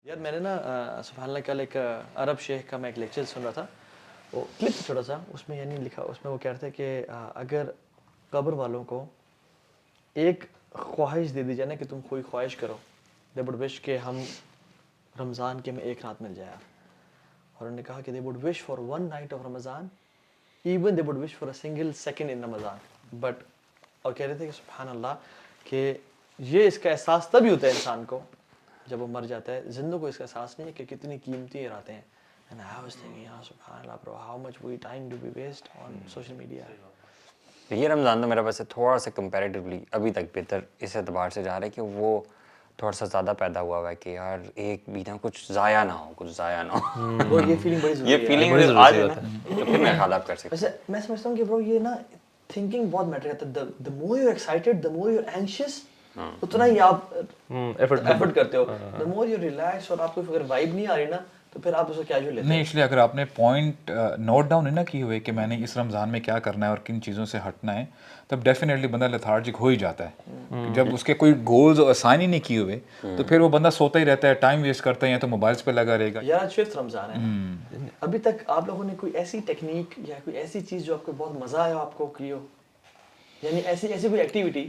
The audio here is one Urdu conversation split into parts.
یار میں نے نا سبحان اللہ کل ایک عرب شیخ کا میں ایک لیکچر سن رہا تھا, وہ کلپ چھوٹا سا, اس میں یعنی لکھا, اس میں وہ کہہ رہے تھے کہ اگر قبر والوں کو ایک خواہش دے دی جائے نا کہ تم کوئی خواہش کرو, دے وڈ وش کہ ہم رمضان کے میں ایک رات مل جائے, اور انہوں نے کہا کہ they would wish for one night of Ramzan, even they would wish for a single second in Ramzan. But اور کہہ رہے تھے کہ سبحان اللہ کہ یہ اس کا احساس تبھی ہوتا ہے انسان کو جب وہ مر جاتا ہے, زندوں کو اس کا احساس نہیں ہے کہ کتنی قیمتی راتیں ہیں. And I was thinking, yeah, subhanallah bro, how much we time do we waste on social media. یہ رمضان تو میرا ویسے تھوڑا سا کمپیریٹیولی ابھی تک بہتر اس اعتبار سے جا رہا ہے کہ وہ تھوڑا سا زیادہ پیدا ہوا ہے کہ یار ایک بھی نہ کچھ ضائع نہ ہو, کچھ ضائع نہ ہو. وہ یہ فیلنگ بڑی ضروری ہے, یہ فیلنگ آ جائے نا تو پھر میرا خیال آپ کر سکتے. ویسے میں سمجھتا ہوں کہ برو یہ نا تھنکنگ بہت میٹر کرتا ہے. the more you're excited, the more you're anxious, اتنا ہی آپ ایفرٹ کرتے ہو. the more you relax, اور آپ کو اگر وائب نہیں آ رہی نا تو پھر آپ اس کو کیجول لیتے ہیں. نہیں, اس لیے اگر آپ نے پوائنٹ نوٹ ڈاؤن نہیں نہ کی ہوئے کہ میں نے اس رمضان میں کیا کرنا ہے اور کن چیزوں سے ہٹنا ہے, تب ڈیفینیٹلی بندہ لیتھارجک ہو ہی جاتا ہے. جب اس کے کوئی گولز اسائن ہی نہیں کیے ہوئے تو پھر وہ بندہ سوتا ہی رہتا ہے, ٹائم ویسٹ کرتا ہے, یا تو موبائلس پہ لگا رہے گا. یار آج 5th رمضان ہے, ابھی تک آپ لوگوں نے کوئی ایسی ٹیکنیک یا کوئی ایسی چیز جو آپ کو بہت مزہ آیا آپ کو کی ہو, یعنی ایسی کوئی ایکٹیویٹی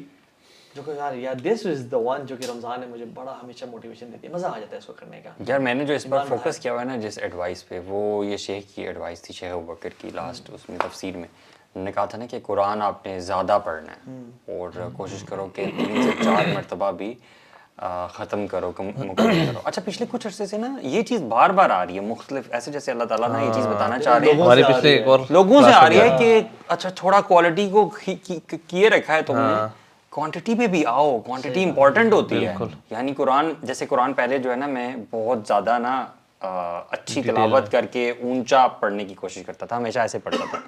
جو کہ یار دس از دا ون جو کہ رمضان میں مجھے بڑا ہمیشہ موٹیویشن دیتی ہے, مزہ آ جاتا ہے اس کو کرنے کا. یار میں نے جو اس پر فوکس کیا ہوا ہے نا جس ایڈوائس پہ, وہ یہ شیخ کی ایڈوائس تھی, شیخ ابوبکر کی لاسٹ اس میں تفسیر میں انہوں نے کہا تھا نا کہ قرآن آپ نے زیادہ پڑھنا ہے اور کوشش کرو کہ 3 سے 4 مرتبہ بھی ختم کرو, مکمل کرو. اچھا پچھلے کچھ عرصے سے نا یہ چیز بار بار آ رہی ہے مختلف, ایسے جیسے اللہ تعالیٰ نا یہ چیز بتانا چاہ رہے ہیں لوگوں سے آ رہی ہے کہ اچھا تھوڑا کوالٹی کو کیے رکھا ہے تم نے, کوانٹٹی پہ بھی آؤ, کوانٹٹی امپورٹنٹ ہوتی ہے. یعنی قرآن جیسے قرآن پہلے جو ہے نا میں بہت زیادہ نا اچھی تلاوت کر کے اونچا پڑھنے کی کوشش کرتا تھا, ہمیشہ ایسے پڑھتا تھا.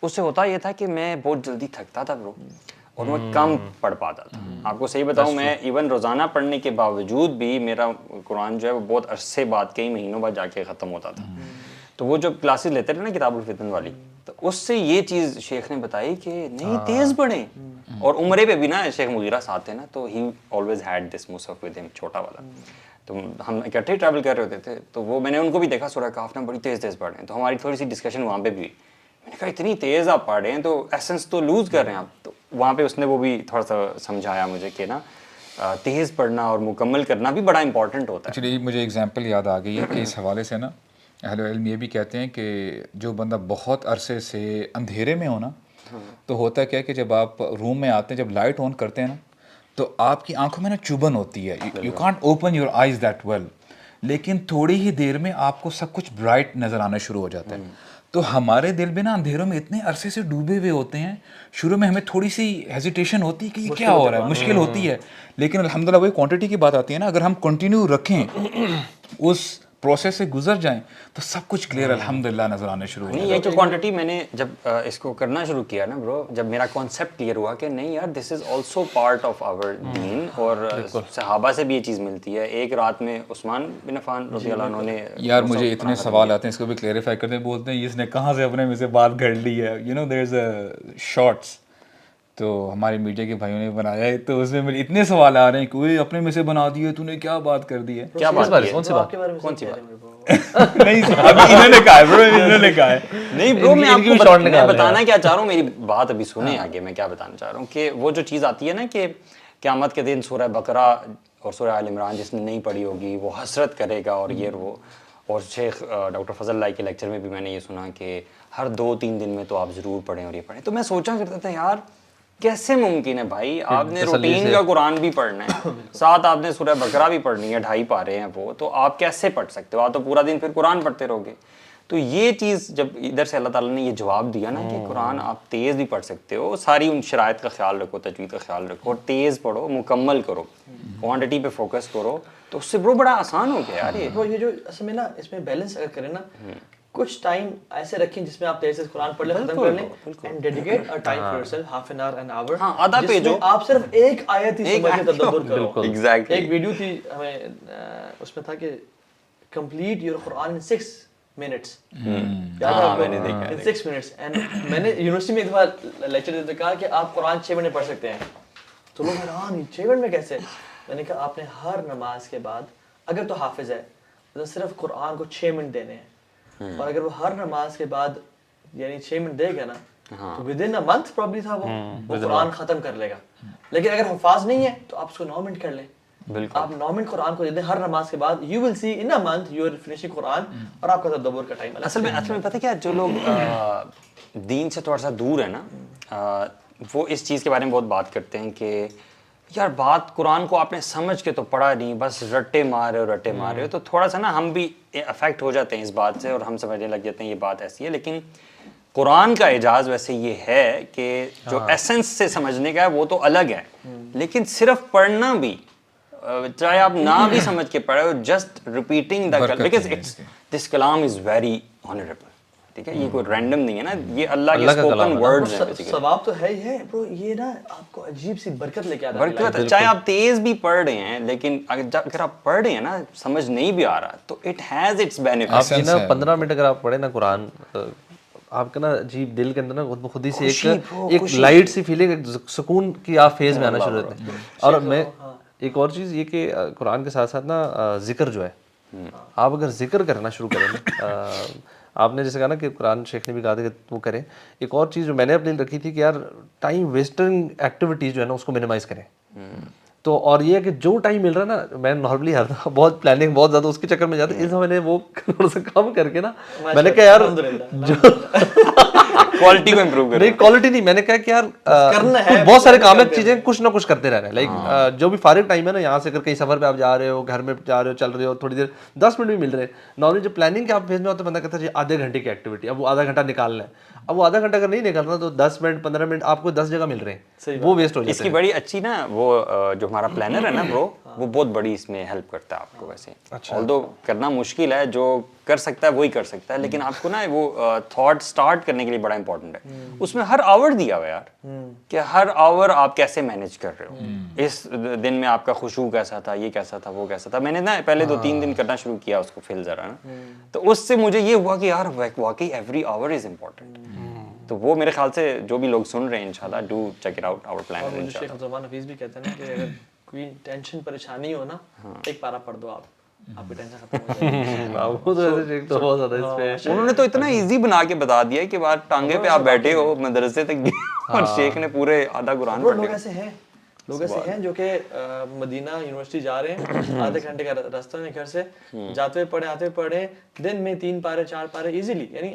اس سے ہوتا یہ تھا کہ میں بہت جلدی تھکتا تھا برو, اور میں کم پڑھ پاتا تھا. آپ کو صحیح بتاؤں, میں ایون روزانہ پڑھنے کے باوجود بھی میرا قرآن جو ہے وہ بہت عرصے بعد, کئی مہینوں بعد جا کے ختم ہوتا تھا. تو وہ جو کلاسز لیتے تھے نا کتاب الفتن والی, تو اس سے یہ چیز شیخ نے بتائی کہ نہیں تیز پڑھیں. اور عمرے پہ بھی نا شیخ مغیرہ ساتھ تھے نا, تو he always had this Mushaf with ہم, چھوٹا والا. تو ہم اکٹھے ٹریول کر رہے ہوتے تھے, تو وہ میں نے ان کو بھی دیکھا سورہ کہف نا بڑی تیز پڑھ رہے ہیں. تو ہماری تھوڑی سی ڈسکشن وہاں پہ بھی ہوئی. میں نے کہا اتنی تیز آپ پڑھ رہے ہیں تو ایسنس تو لوز کر رہے ہیں آپ. تو وہاں پہ اس نے وہ بھی تھوڑا سا سمجھایا مجھے کہ نا تیز پڑھنا اور مکمل کرنا بھی بڑا امپورٹنٹ ہوتا ہے. ایکچولی مجھے اگزامپل یاد آ گئی ہے کہ اس حوالے سے نا اہل علم یہ بھی کہتے ہیں کہ جو بندہ بہت عرصے سے اندھیرے میں ہونا, تو ہوتا کیا کہ جب آپ روم میں آتے ہیں, جب لائٹ آن کرتے ہیں نا, تو آپ کی آنکھوں میں نا چبھن ہوتی ہے, you can't open your eyes that well. لیکن تھوڑی ہی دیر میں آپ کو سب کچھ برائٹ نظر آنا شروع ہو جاتا ہے. تو ہمارے دل بھی نا اندھیروں میں اتنے عرصے سے ڈوبے ہوئے ہوتے ہیں, شروع میں ہمیں تھوڑی سی ہیزیٹیشن ہوتی ہے کہ یہ کیا ہو رہا ہے, مشکل ہوتی ہے. لیکن الحمدللہ وہی کوانٹٹی کی بات آتی ہے نا, اگر ہم کنٹینیو رکھیں, اس پروسیس سے گزر جائیں, تو سب کچھ کلیئر الحمدللہ نظر آنے شروع ہو نہیں. یہ جو کوانٹٹی میں نے جب اس کو کرنا شروع کیا نا برو, جب میرا کانسیپٹ کلیئر ہوا کہ نہیں یار this is also part of our deen, اور صحابہ سے بھی یہ چیز ملتی ہے. ایک رات میں عثمان بن عفان رضی اللہ عنہ نے, یار مجھے اتنے سوال آتے ہیں, اس کو بھی کلیئرفائی کرتے ہیں, بولتے ہیں اس نے کہاں سے اپنے میں سے بات گھڑ لی ہے. You know there is a shorts, تو ہمارے میڈیا کے بھائیوں نے بنایا ہے, تو اس میں میرے اتنے سوال آ رہے ہیں کہ وہ اپنے میں سے بنا دیے, تو نے کیا بات کر دی ہے. کیا بات ہے, کون سی بات نہیں ابھی انہوں نے کہا ہے برو, انہوں نے کہا ہے. نہیں برو, میں آپ کو میں بتانا کیا چاہ رہا ہوں, میری بات ابھی سنیں آگے. میں کیا بتانا چاہ رہا ہوں کہ وہ جو چیز آتی ہے نا کہ قیامت کے دن سورہ بقرہ اور سورہ آل عمران جس نے نہیں پڑھی ہوگی وہ حسرت کرے گا, اور یہ وہ. اور شیخ ڈاکٹر فضل اللہ کے لیکچر میں بھی میں نے یہ سنا کہ ہر 2-3 دن میں تو آپ ضرور پڑھیں اور یہ پڑھیں. تو میں سوچا کرتا تھا یار کیسے ممکن ہے بھائی, آپ نے روٹین کا قرآن بھی پڑھنا ہے, ساتھ آپ نے سورہ بقرہ بھی پڑھنی ہے, 2.5 پارے ہیں وہ, تو آپ کیسے پڑھ سکتے ہو؟ آپ تو پورا دن پھر قرآن پڑھتے رہو گے. تو یہ چیز جب ادھر سے اللہ تعالیٰ نے یہ جواب دیا نا کہ قرآن آپ تیز بھی پڑھ سکتے ہو, ساری ان شرائط کا خیال رکھو, تجوید کا خیال رکھو, اور تیز پڑھو, مکمل کرو, کوانٹٹی پہ فوکس کرو, تو اس سے بڑا آسان ہو گیا یار. یہ جو اصل میں نا اس میں بیلنس اگر کریں نا, کچھ ٹائم ایسے رکھیں جس میں آپ تیز سے قرآن پڑھ لیں, ختم کر لیں, and dedicate a time for yourself, half an hour, an hour, آدھا پیج ہو, آپ صرف ایک آیت ہی سمجھ کے تدبر کرو. ایگزیکٹلی. ایک ویڈیو تھی ہمیں, اس میں تھا کہ complete your Quran in 6 minutes. میں نے دیکھا in 6 minutes. اینڈ میں نے یونیورسٹی میں ایک بار لیکچر دیتے کہا کہ آپ قرآن 6 منٹ پڑھ سکتے ہیں, تو لوگ حیران 6 منٹ میں کیسے. میں نے کہا آپ نے ہر نماز کے بعد, اگر تو حافظ ہے صرف قرآن کو 6 منٹ دینے ہیں، اور اگر وہ ہر نماز کے بعد یعنی 6 منٹ دے گا نا تو with in a month probably تھا وہ قرآن ختم کر لے گا. لیکن اگر حفاظ نہیں ہے تو آپ اس کو 9 منٹ کر لیں. آپ 9 منٹ قرآن کو دے دیں ہر نماز کے بعد، you will see in a month you are finishing Quran, اور آپ کا تدبر کا ٹائم. اصل میں پتہ کیا، جو لوگ دین سے تھوڑا سا دور ہے نا، وہ اس چیز کے بارے میں بہت بات کرتے ہیں کہ یار بات قرآن کو آپ نے سمجھ کے تو پڑھا نہیں، بس رٹے مار رہے ہو، تو تھوڑا سا نا ہم بھی افیکٹ ہو جاتے ہیں اس بات سے، اور ہم سمجھنے لگ جاتے ہیں یہ بات ایسی ہے. لیکن قرآن کا اعجاز ویسے یہ ہے کہ جو ایسنس سے سمجھنے کا ہے وہ تو الگ ہے، لیکن صرف پڑھنا بھی، چاہے آپ نہ بھی سمجھ کے پڑھے ہو، just repeating the because this kalam is very honourable. ٹھیک ہے، یہ کوئی رینڈم نہیں ہے نا، یہ اللہ کے اسپوکن ورڈز ہیں. ثواب تو ہے ہی ہے برو، یہ نا آپ کو عجیب سی برکت لے کے آتا ہے. برکت، چاہے آپ تیز بھی پڑھ رہے ہیں، لیکن اگر آپ پڑھ رہے ہیں نا سمجھ نہیں بھی آ رہا تو اٹ ہیز اٹس بینیفٹس. آپ نا 15 منٹ اگر آپ پڑھیں نا قرآن، آپ کا نا عجیب دل کے اندر نا خود ہی سے ایک لائٹ سی فیلنگ، ایک سکون کی آپ فیز میں آنا شروع ہوتے ہیں. اور میں ایک اور چیز یہ کہ قرآن کے ساتھ ساتھ نا ذکر جو ہے، آپ اگر ذکر کرنا شروع کریں نا، آپ نے جیسے کہا نا کہ قرآن شیخ نے بھی کہا تھا کہ وہ کریں. ایک اور چیز جو میں نے اپنے لیے رکھی تھی کہ یار ٹائم ویسٹنگ ایکٹیویٹیز جو ہے نا اس کو منیمائز کریں. تو اور یہ ہے کہ جو ٹائم مل رہا ہے نا، میں نارملی بہت پلاننگ بہت زیادہ اس کے چکر میں جاتا ہے، اس میں نے وہ تھوڑا سا کم کر کے نا میں نے کہا یار کوالٹی کو امپروو کریں. نہیں کوالٹی نہیں، میں نے کہا کہ یار بہت سارے کام ہے، چیزیں کچھ نہ کچھ کرتے رہنا ہے. لائک جو بھی فارغ ٹائم ہے نا، یہاں سے اگر کہیں سفر پہ آپ جا رہے ہو، گھر میں جا رہے ہو، چل رہے ہو، تھوڑی دیر 10 منٹ بھی مل رہے ہیں. نارملی جو پلاننگ کے آپ بھیج میں ہوتا ہے، بندہ کہتا ہے جی آدھے گھنٹے کی ایکٹیویٹی، اب وہ آدھا گھنٹہ نکالنا ہے. اب وہ آدھا گھنٹہ اگر نہیں نکالنا تو 10 منٹ 15 منٹ آپ کو 10 جگہ مل رہے ہیں، وہ ویسٹ ہو جاتے ہیں. اس کی بڑی اچھی نا وہ جو ہمارا پلانر ہے نا برو، وہ بہت بڑی اس میں ہیلپ کرتا ہے آپ کو. ویسے آلدو کرنا مشکل ہے، جو کر سکتا ہے وہی کر سکتا ہے، لیکن آپ کو نا وہ تھاٹ سٹارٹ کرنے کے لیے بڑا امپورٹنٹ ہے. اس میں ہر آور دیا ہوا ہے یار، کہ ہر آور آپ کیسے مینیج کر رہے ہو، اس دن میں آپ کا خشوع کیسا تھا، یہ کیسا تھا، وہ کیسا تھا. میں نے نا پہلے 2-3 دن کرنا شروع کیا اس کو فل ذرا نا، تو اس سے مجھے یہ ہوا کہ یار واقعی ایوری آور از امپورٹنٹ. تو وہ میرے خیال سے جو بھی لوگ سن رہے ہیں انشاءاللہ do check it out our plan. اور شیخ عبدالرحمن حفیظ بھی کہتے ہیں نا کہ اگر کوئی ٹینشن پریشانی ہو نا، ایک پارہ پڑھ دو آپ کی ٹینشن ختم ہو جائے گی. انہوں نے تو اتنا ایزی بنا کے بتا دیا کہ بات ٹانگے پہ آپ بیٹھے ہو مدرسے تک گئے اور شیخ نے پورے آدھا قرآن پڑھ لیا. لوگ ایسے ہیں جو کہ مدینہ یونیورسٹی جا رہے ہیں، آدھے گھنٹے کا راستہ ہے گھر سے، جاتے ہوئے پڑھے آتے ہوئے پڑھے، دن میں 3 پارے 4 پارے ایزیلی، یعنی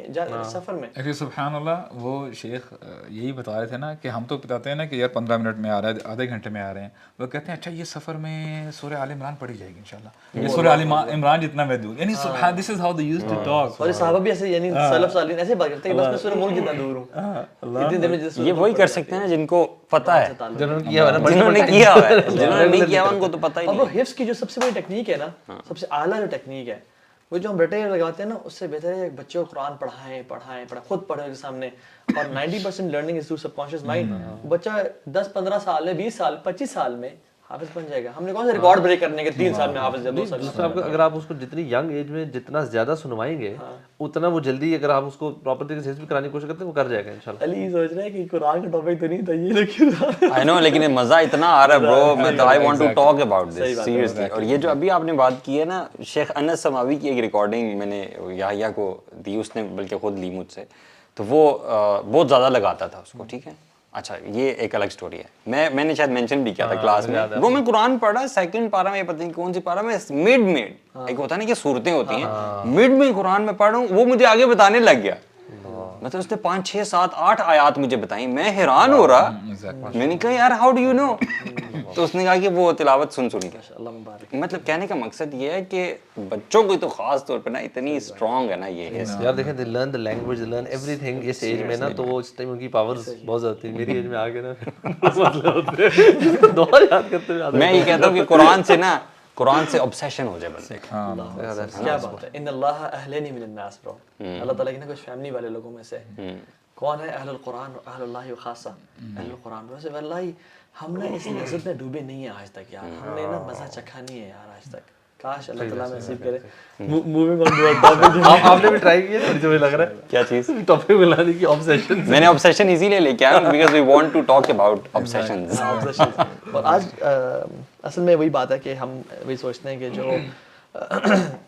سفر میں. سبحان اللہ، وہ شیخ یہی بتا رہے تھے نا کہ ہم تو بتاتے ہیں نا کہ یار 15 منٹ میں آ رہا ہے، آدھے گھنٹے میں آ رہے ہیں. وہ کہتے ہیں اچھا یہ سفر میں سورہ آل عمران پڑھی جائے گی انشاءاللہ، یہ سورہ آل عمران جتنا میں دوں. یعنی سبحان، this is how they used to talk. اور صحابہ بھی ایسے، یعنی سلف صالحین ایسے بات کرتے ہیں کہ بس میں سورہ ملک جتنا دور ہوں. اتنی دیر میں یہ وہی کر سکتے ہیں جن کو پتہ ہے، جنہوں نے کیا ہوا ہے، جنہوں نے کیا ہوا ہے، جنہوں نے نہیں کیا ان کو تو پتہ ہی اور نہیں. وہ حفظ کی جو سب سے بڑی ٹیکنیک ہے نا، سب سے اعلیٰ جو ٹیکنیک ہے، وہ جو ہم رٹے لگاتے ہیں نا، اس سے بہتر ہے بچے کو قرآن پڑھائیں، خود پڑھے کے سامنے. اور 90% learning is through sub conscious mind. بچہ 10-15 سال میں، 20 سال 25 سال میں حافظ بن جائے گا. ہم نے کون سے ریکارڈ بریک کرنے کے 3 سال میں حافظ، 2 سال میں. اگر آپ اس کو جتنی ینگ ایج میں جتنا زیادہ سنوائیں گے، اتنا وہ جلدی، اگر آپ اس کو پراپر طریقے سے حفظ کرانے کی کوشش کرتے ہیں، وہ کر جائے گا انشاءاللہ. علی سوچ رہا ہے کہ قرآن کا ٹاپک تو نہیں تھا یہ لکھ I know، لیکن مزہ اتنا آ رہا ہے برو، میں I want to talk about this seriously. اور یہ جو ابھی آپ نے بات کی ہے نا، شیخ انس سماوی کی ایک ریکارڈنگ میں نے یحییٰ کو دی، اس نے بلکہ خود لی مجھ سے، تو وہ بہت زیادہ لگاتا تھا اس کو. ٹھیک ہے، اچھا یہ ایک الگ سٹوری ہے. میں نے شاید مینشن بھی کیا تھا کلاس میں، وہ میں قرآن پڑھا 2nd پارہ میں، پتہ نہیں کون سی پارہ میں، مڈ ایک ہوتا ہے نا کہ صورتیں ہوتی ہیں، مڈ میں قرآن میں پڑھ رہا ہوں، وہ مجھے آگے بتانے لگ گیا. مطلب اس نے 5 6 7 8 آیات مجھے بتائیں، میں حیران ہو رہا. میں نے کہا یار ہاؤ ڈو یو نو؟ تو اس نے کہا کہ وہ تلاوت سن کے. مطلب کہنے کا مقصد یہ ہے کہ بچوں کو تو خاص طور پہ نا اتنی اسٹرانگ ہے نا یہ یار. دیکھیں they learn the language, they learn every thing اس ایج میں نا، تو وہ اس ٹائم ان کی پاورز بہت زیادہ تھی. میری ایج میں آ کے نا دعا یاد کرتے ہوئے میں یہ کہتا ہوں کہ قرآن سے obsession ہو جائے بندے کا. کیا بات ہے. ان اللہ اہلنی من الناس برو، اللہ تعالیٰ کی نا کچھ فیملی والے لوگوں میں سے کون ہے؟ اہل القرآن، اہل اللہ و خاصہ اہل القرآن. ویسے واللہ ہم نے اس لذت میں ڈوبے نہیں ہیں آج تک یار، ہم نے نا مزہ چکھا نہیں ہے یار آج تک. کاش اللہ تعالیٰ نصیب کرے. موونگ آن ٹو ٹاپک، آپ نے بھی ٹرائی کیا ہے؟ مجھے لگ رہا ہے کیا چیز ٹاپک ملانے کی obsession. میں نے obsession اسی لیے لے کے آیا because we want to talk about obsessions. اور آج اصل میں وہی بات ہے کہ ہم وہی سوچتے ہیں کہ جو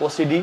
OCD,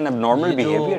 an abnormal behavior.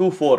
2-4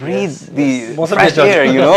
breathe the fresh air, you know.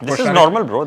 This is normal bro.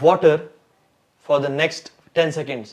water for the next 10 seconds,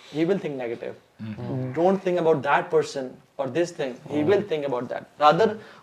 he will think negative don't think about that person or this thing he will think about that rather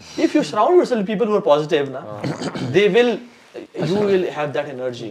if you surround yourself with people who are positive na, you will have that energy.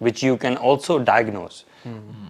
which you can also diagnose.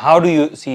how do you see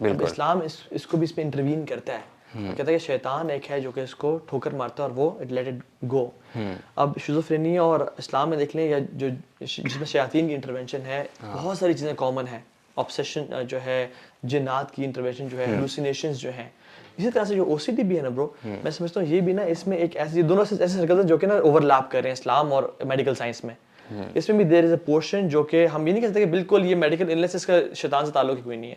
اب اسلام اس کو بھی اس میں انٹروین کرتا ہے, کہتا ہے کہ شیطان ایک ہے جو کہ اس کو ٹھوکر مارتا ہے اور وہ لیٹ اٹ گو. اب شیزوفرینیا اور اسلام میں دیکھ لیں یا جو جس میں شیاطین کی انٹروینشن ہے, بہت ساری چیزیں کامن ہیں. آبسیشن جو ہے, جنات کی انٹروینشن جو ہے, ہیلوسینیشنز جو ہیں. اسی طرح سے جو او سی ڈی بھی ہے نا برو, میں سمجھتا ہوں یہ بھی نا اس میں ایک ایسی, دونوں ایسے سرکل ہیں جو کہ نا اوور لیپ کر رہے ہیں اسلام اور میڈیکل سائنس میں. اس میں بھی دیر از اے پورشن جو کہ ہم یہ نہیں کہہ سکتے کہ بالکل یہ میڈیکل النس اس کا شیطان سے تعلق ہی کوئی نہیں ہے,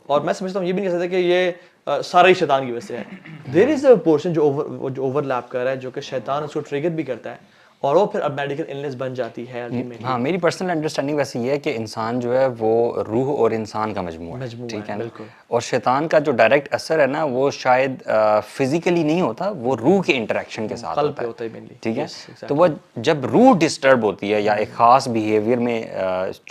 اور میں سمجھتا ہوں یہ بھی نہیں کہہ سکتے کہ یہ سارا ہی شیطان کی وجہ سے ہے. دیر از اے پورشن جو اوور لیپ کر رہا ہے, جو کہ شیطان اس کو ٹریگر بھی کرتا ہے اور وہ پھر اب میڈیکل النس بن جاتی ہے الٹیمیٹلی. ہاں, میری پرسنل انڈرسٹینڈنگ ویسے یہ ہے کہ انسان جو ہے وہ روح اور انسان کا مجموعہ ہے, ٹھیک ہے نا, اور شیطان کا جو ڈائریکٹ اثر ہے نا وہ شاید فزیکلی نہیں ہوتا, وہ روح کے انٹریکشن کے ساتھ ہوتا ہے, ٹھیک ہے. تو وہ جب روح ڈسٹرب ہوتی ہے یا ایک خاص بیہیویئر میں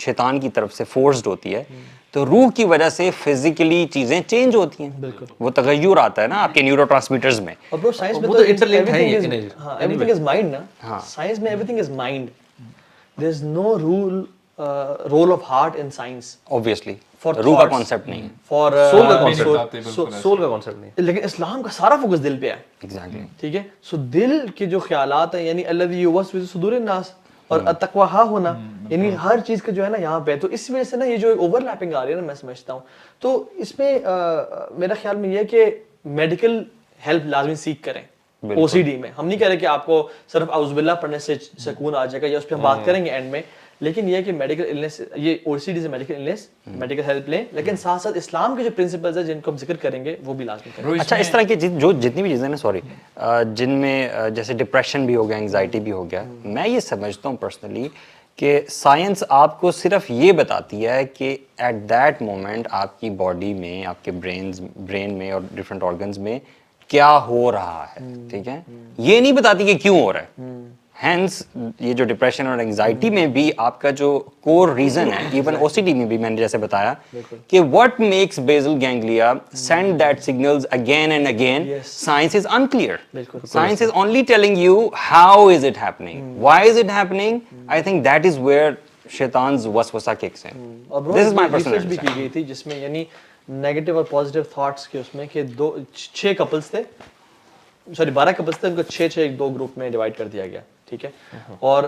شیطان کی طرف سے فورسڈ ہوتی ہے, تو روح کی وجہ سے فزیکلی چیزیں چینج ہوتی ہیں, وہ تغیر آتا ہے نا آپ کے نیورو ٹرانسمیٹرز میں. اور برو سائنس میں تو ایوریتھنگ از مائنڈ نا, سائنس میں everything is mind. There is no role of heart in science obviously روح کا کانسیپٹ نہیں ہے, فار سول کا کانسیپٹ نہیں, لیکن اسلام کا سارا فوکس دل پہ ہے. ایگزیکٹلی, ٹھیک ہے. سو دل کے جو خیالات ہیں, یعنی الذی یوسوس صدور الناس, اور التقویٰ ہا ہونا, یعنی ہر چیز کا جو ہے نا یہاں پہ. تو اس وجہ سے نا یہ جو اوور لیپنگ آ رہی ہے نا, میں سمجھتا ہوں تو اس میں میرا خیال میں یہ ہے کہ میڈیکل ہیلپ لازمی سیکھ کریں. او سی ڈی میں ہم نہیں کہہ رہے کہ آپ کو صرف اعوذ باللہ پڑھنے سے سکون آ جائے گا, یا اس پہ ہم بات کریں گے اینڈ میں, لیکن یہ کہ میڈیکل النس, یہ او سی ڈی سے میڈیکل النس, میڈیکل ہیلپ لیں, لیکن ساتھ ساتھ اسلام کے جو پرنسپلز ہیں جن کو ہم ذکر کریں گے وہ بھی لازمی کریں. اچھا, اس طرح کی جو جتنی بھی چیزیں نا, سوری, جن میں جیسے ڈپریشن بھی ہو گیا, انگزائٹی بھی ہو گیا, میں یہ سمجھتا ہوں پرسنلی کہ سائنس آپ کو صرف یہ بتاتی ہے کہ ایٹ دیٹ مومنٹ آپ کی باڈی میں, آپ کے برین میں اور ڈفرینٹ آرگنز میں کیا ہو رہا ہے, ٹھیک ہے, یہ نہیں بتاتی کہ کیوں ہو رہا ہے. ہینس یہ جو ڈپریشن اور انگزائٹی میں بھی آپ کا جو کور ریزن ہے, ایون او سی ڈی میں بھی میں نے جیسے بتایا کہ what makes basal ganglia send that signals again and again, science is unclear. Science is only telling you how is it happening, why is it happening. I think that is where shaitan's waswasa kicks in. This is my personal research بھی کی گئی تھی جس میں یعنی نیگیٹو اور پازیٹیو تھاٹس کے اس میں کہ 6 کپلس تھے, سوری 12 کپلس تھے, ان کو 6 2 گروپ میں ڈیوائڈ کر دیا گیا, ٹھیک ہے. اور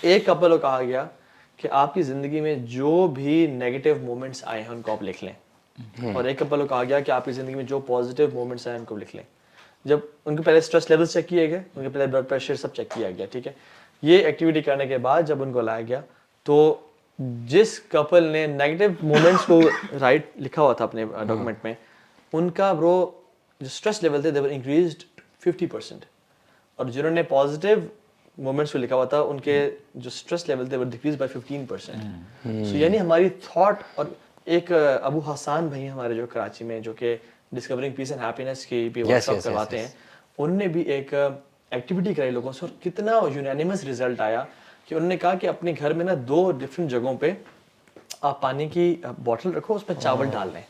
ایک کپل کو کہا گیا کہ آپ کی زندگی میں جو بھی نیگیٹو مومنٹس آئے ہیں ان کو آپ لکھ لیں, اور ایک کپل کو کہا گیا کہ آپ کی زندگی میں جو پازیٹیو مومنٹس آئے ہیں ان کو لکھ لیں. جب ان کے پہلے اسٹریس لیولس چیک کیے گئے, ان کے پہلے بلڈ پریشر سب چیک کیا گیا, ٹھیک ہے. یہ ایکٹیویٹی کرنے کے بعد جب ان کو لایا گیا تو جس کپل نے نیگیٹو مومنٹس کو رائٹ لکھا ہوا تھا اپنے ڈاکومنٹ میں, ان کا برو جو اسٹریس لیول تھے they were increased 50%, اور جنہوں نے پازیٹیو مومنٹس کو لکھا ہوا تھا ان کے جو اسٹریس لیول تھے وہ ڈیکریز بائی 15%. سو یعنی ہماری تھاٹ, اور ایک ابو حسان بھائی ہمارے جو کراچی میں جو کہ ڈسکورنگ پیس اینڈ ہیپینس کی بھی ورک شاپ کرواتے ہیں, انہوں نے بھی ایک ایکٹیویٹی کرائی لوگوں سے, اور کتنا یونینیمس رزلٹ آیا کہ انہوں نے کہا کہ اپنے گھر میں نا 2 ڈفرینٹ جگہوں پہ آپ پانی کی بوٹل رکھو, اس میں چاول ڈال لیں,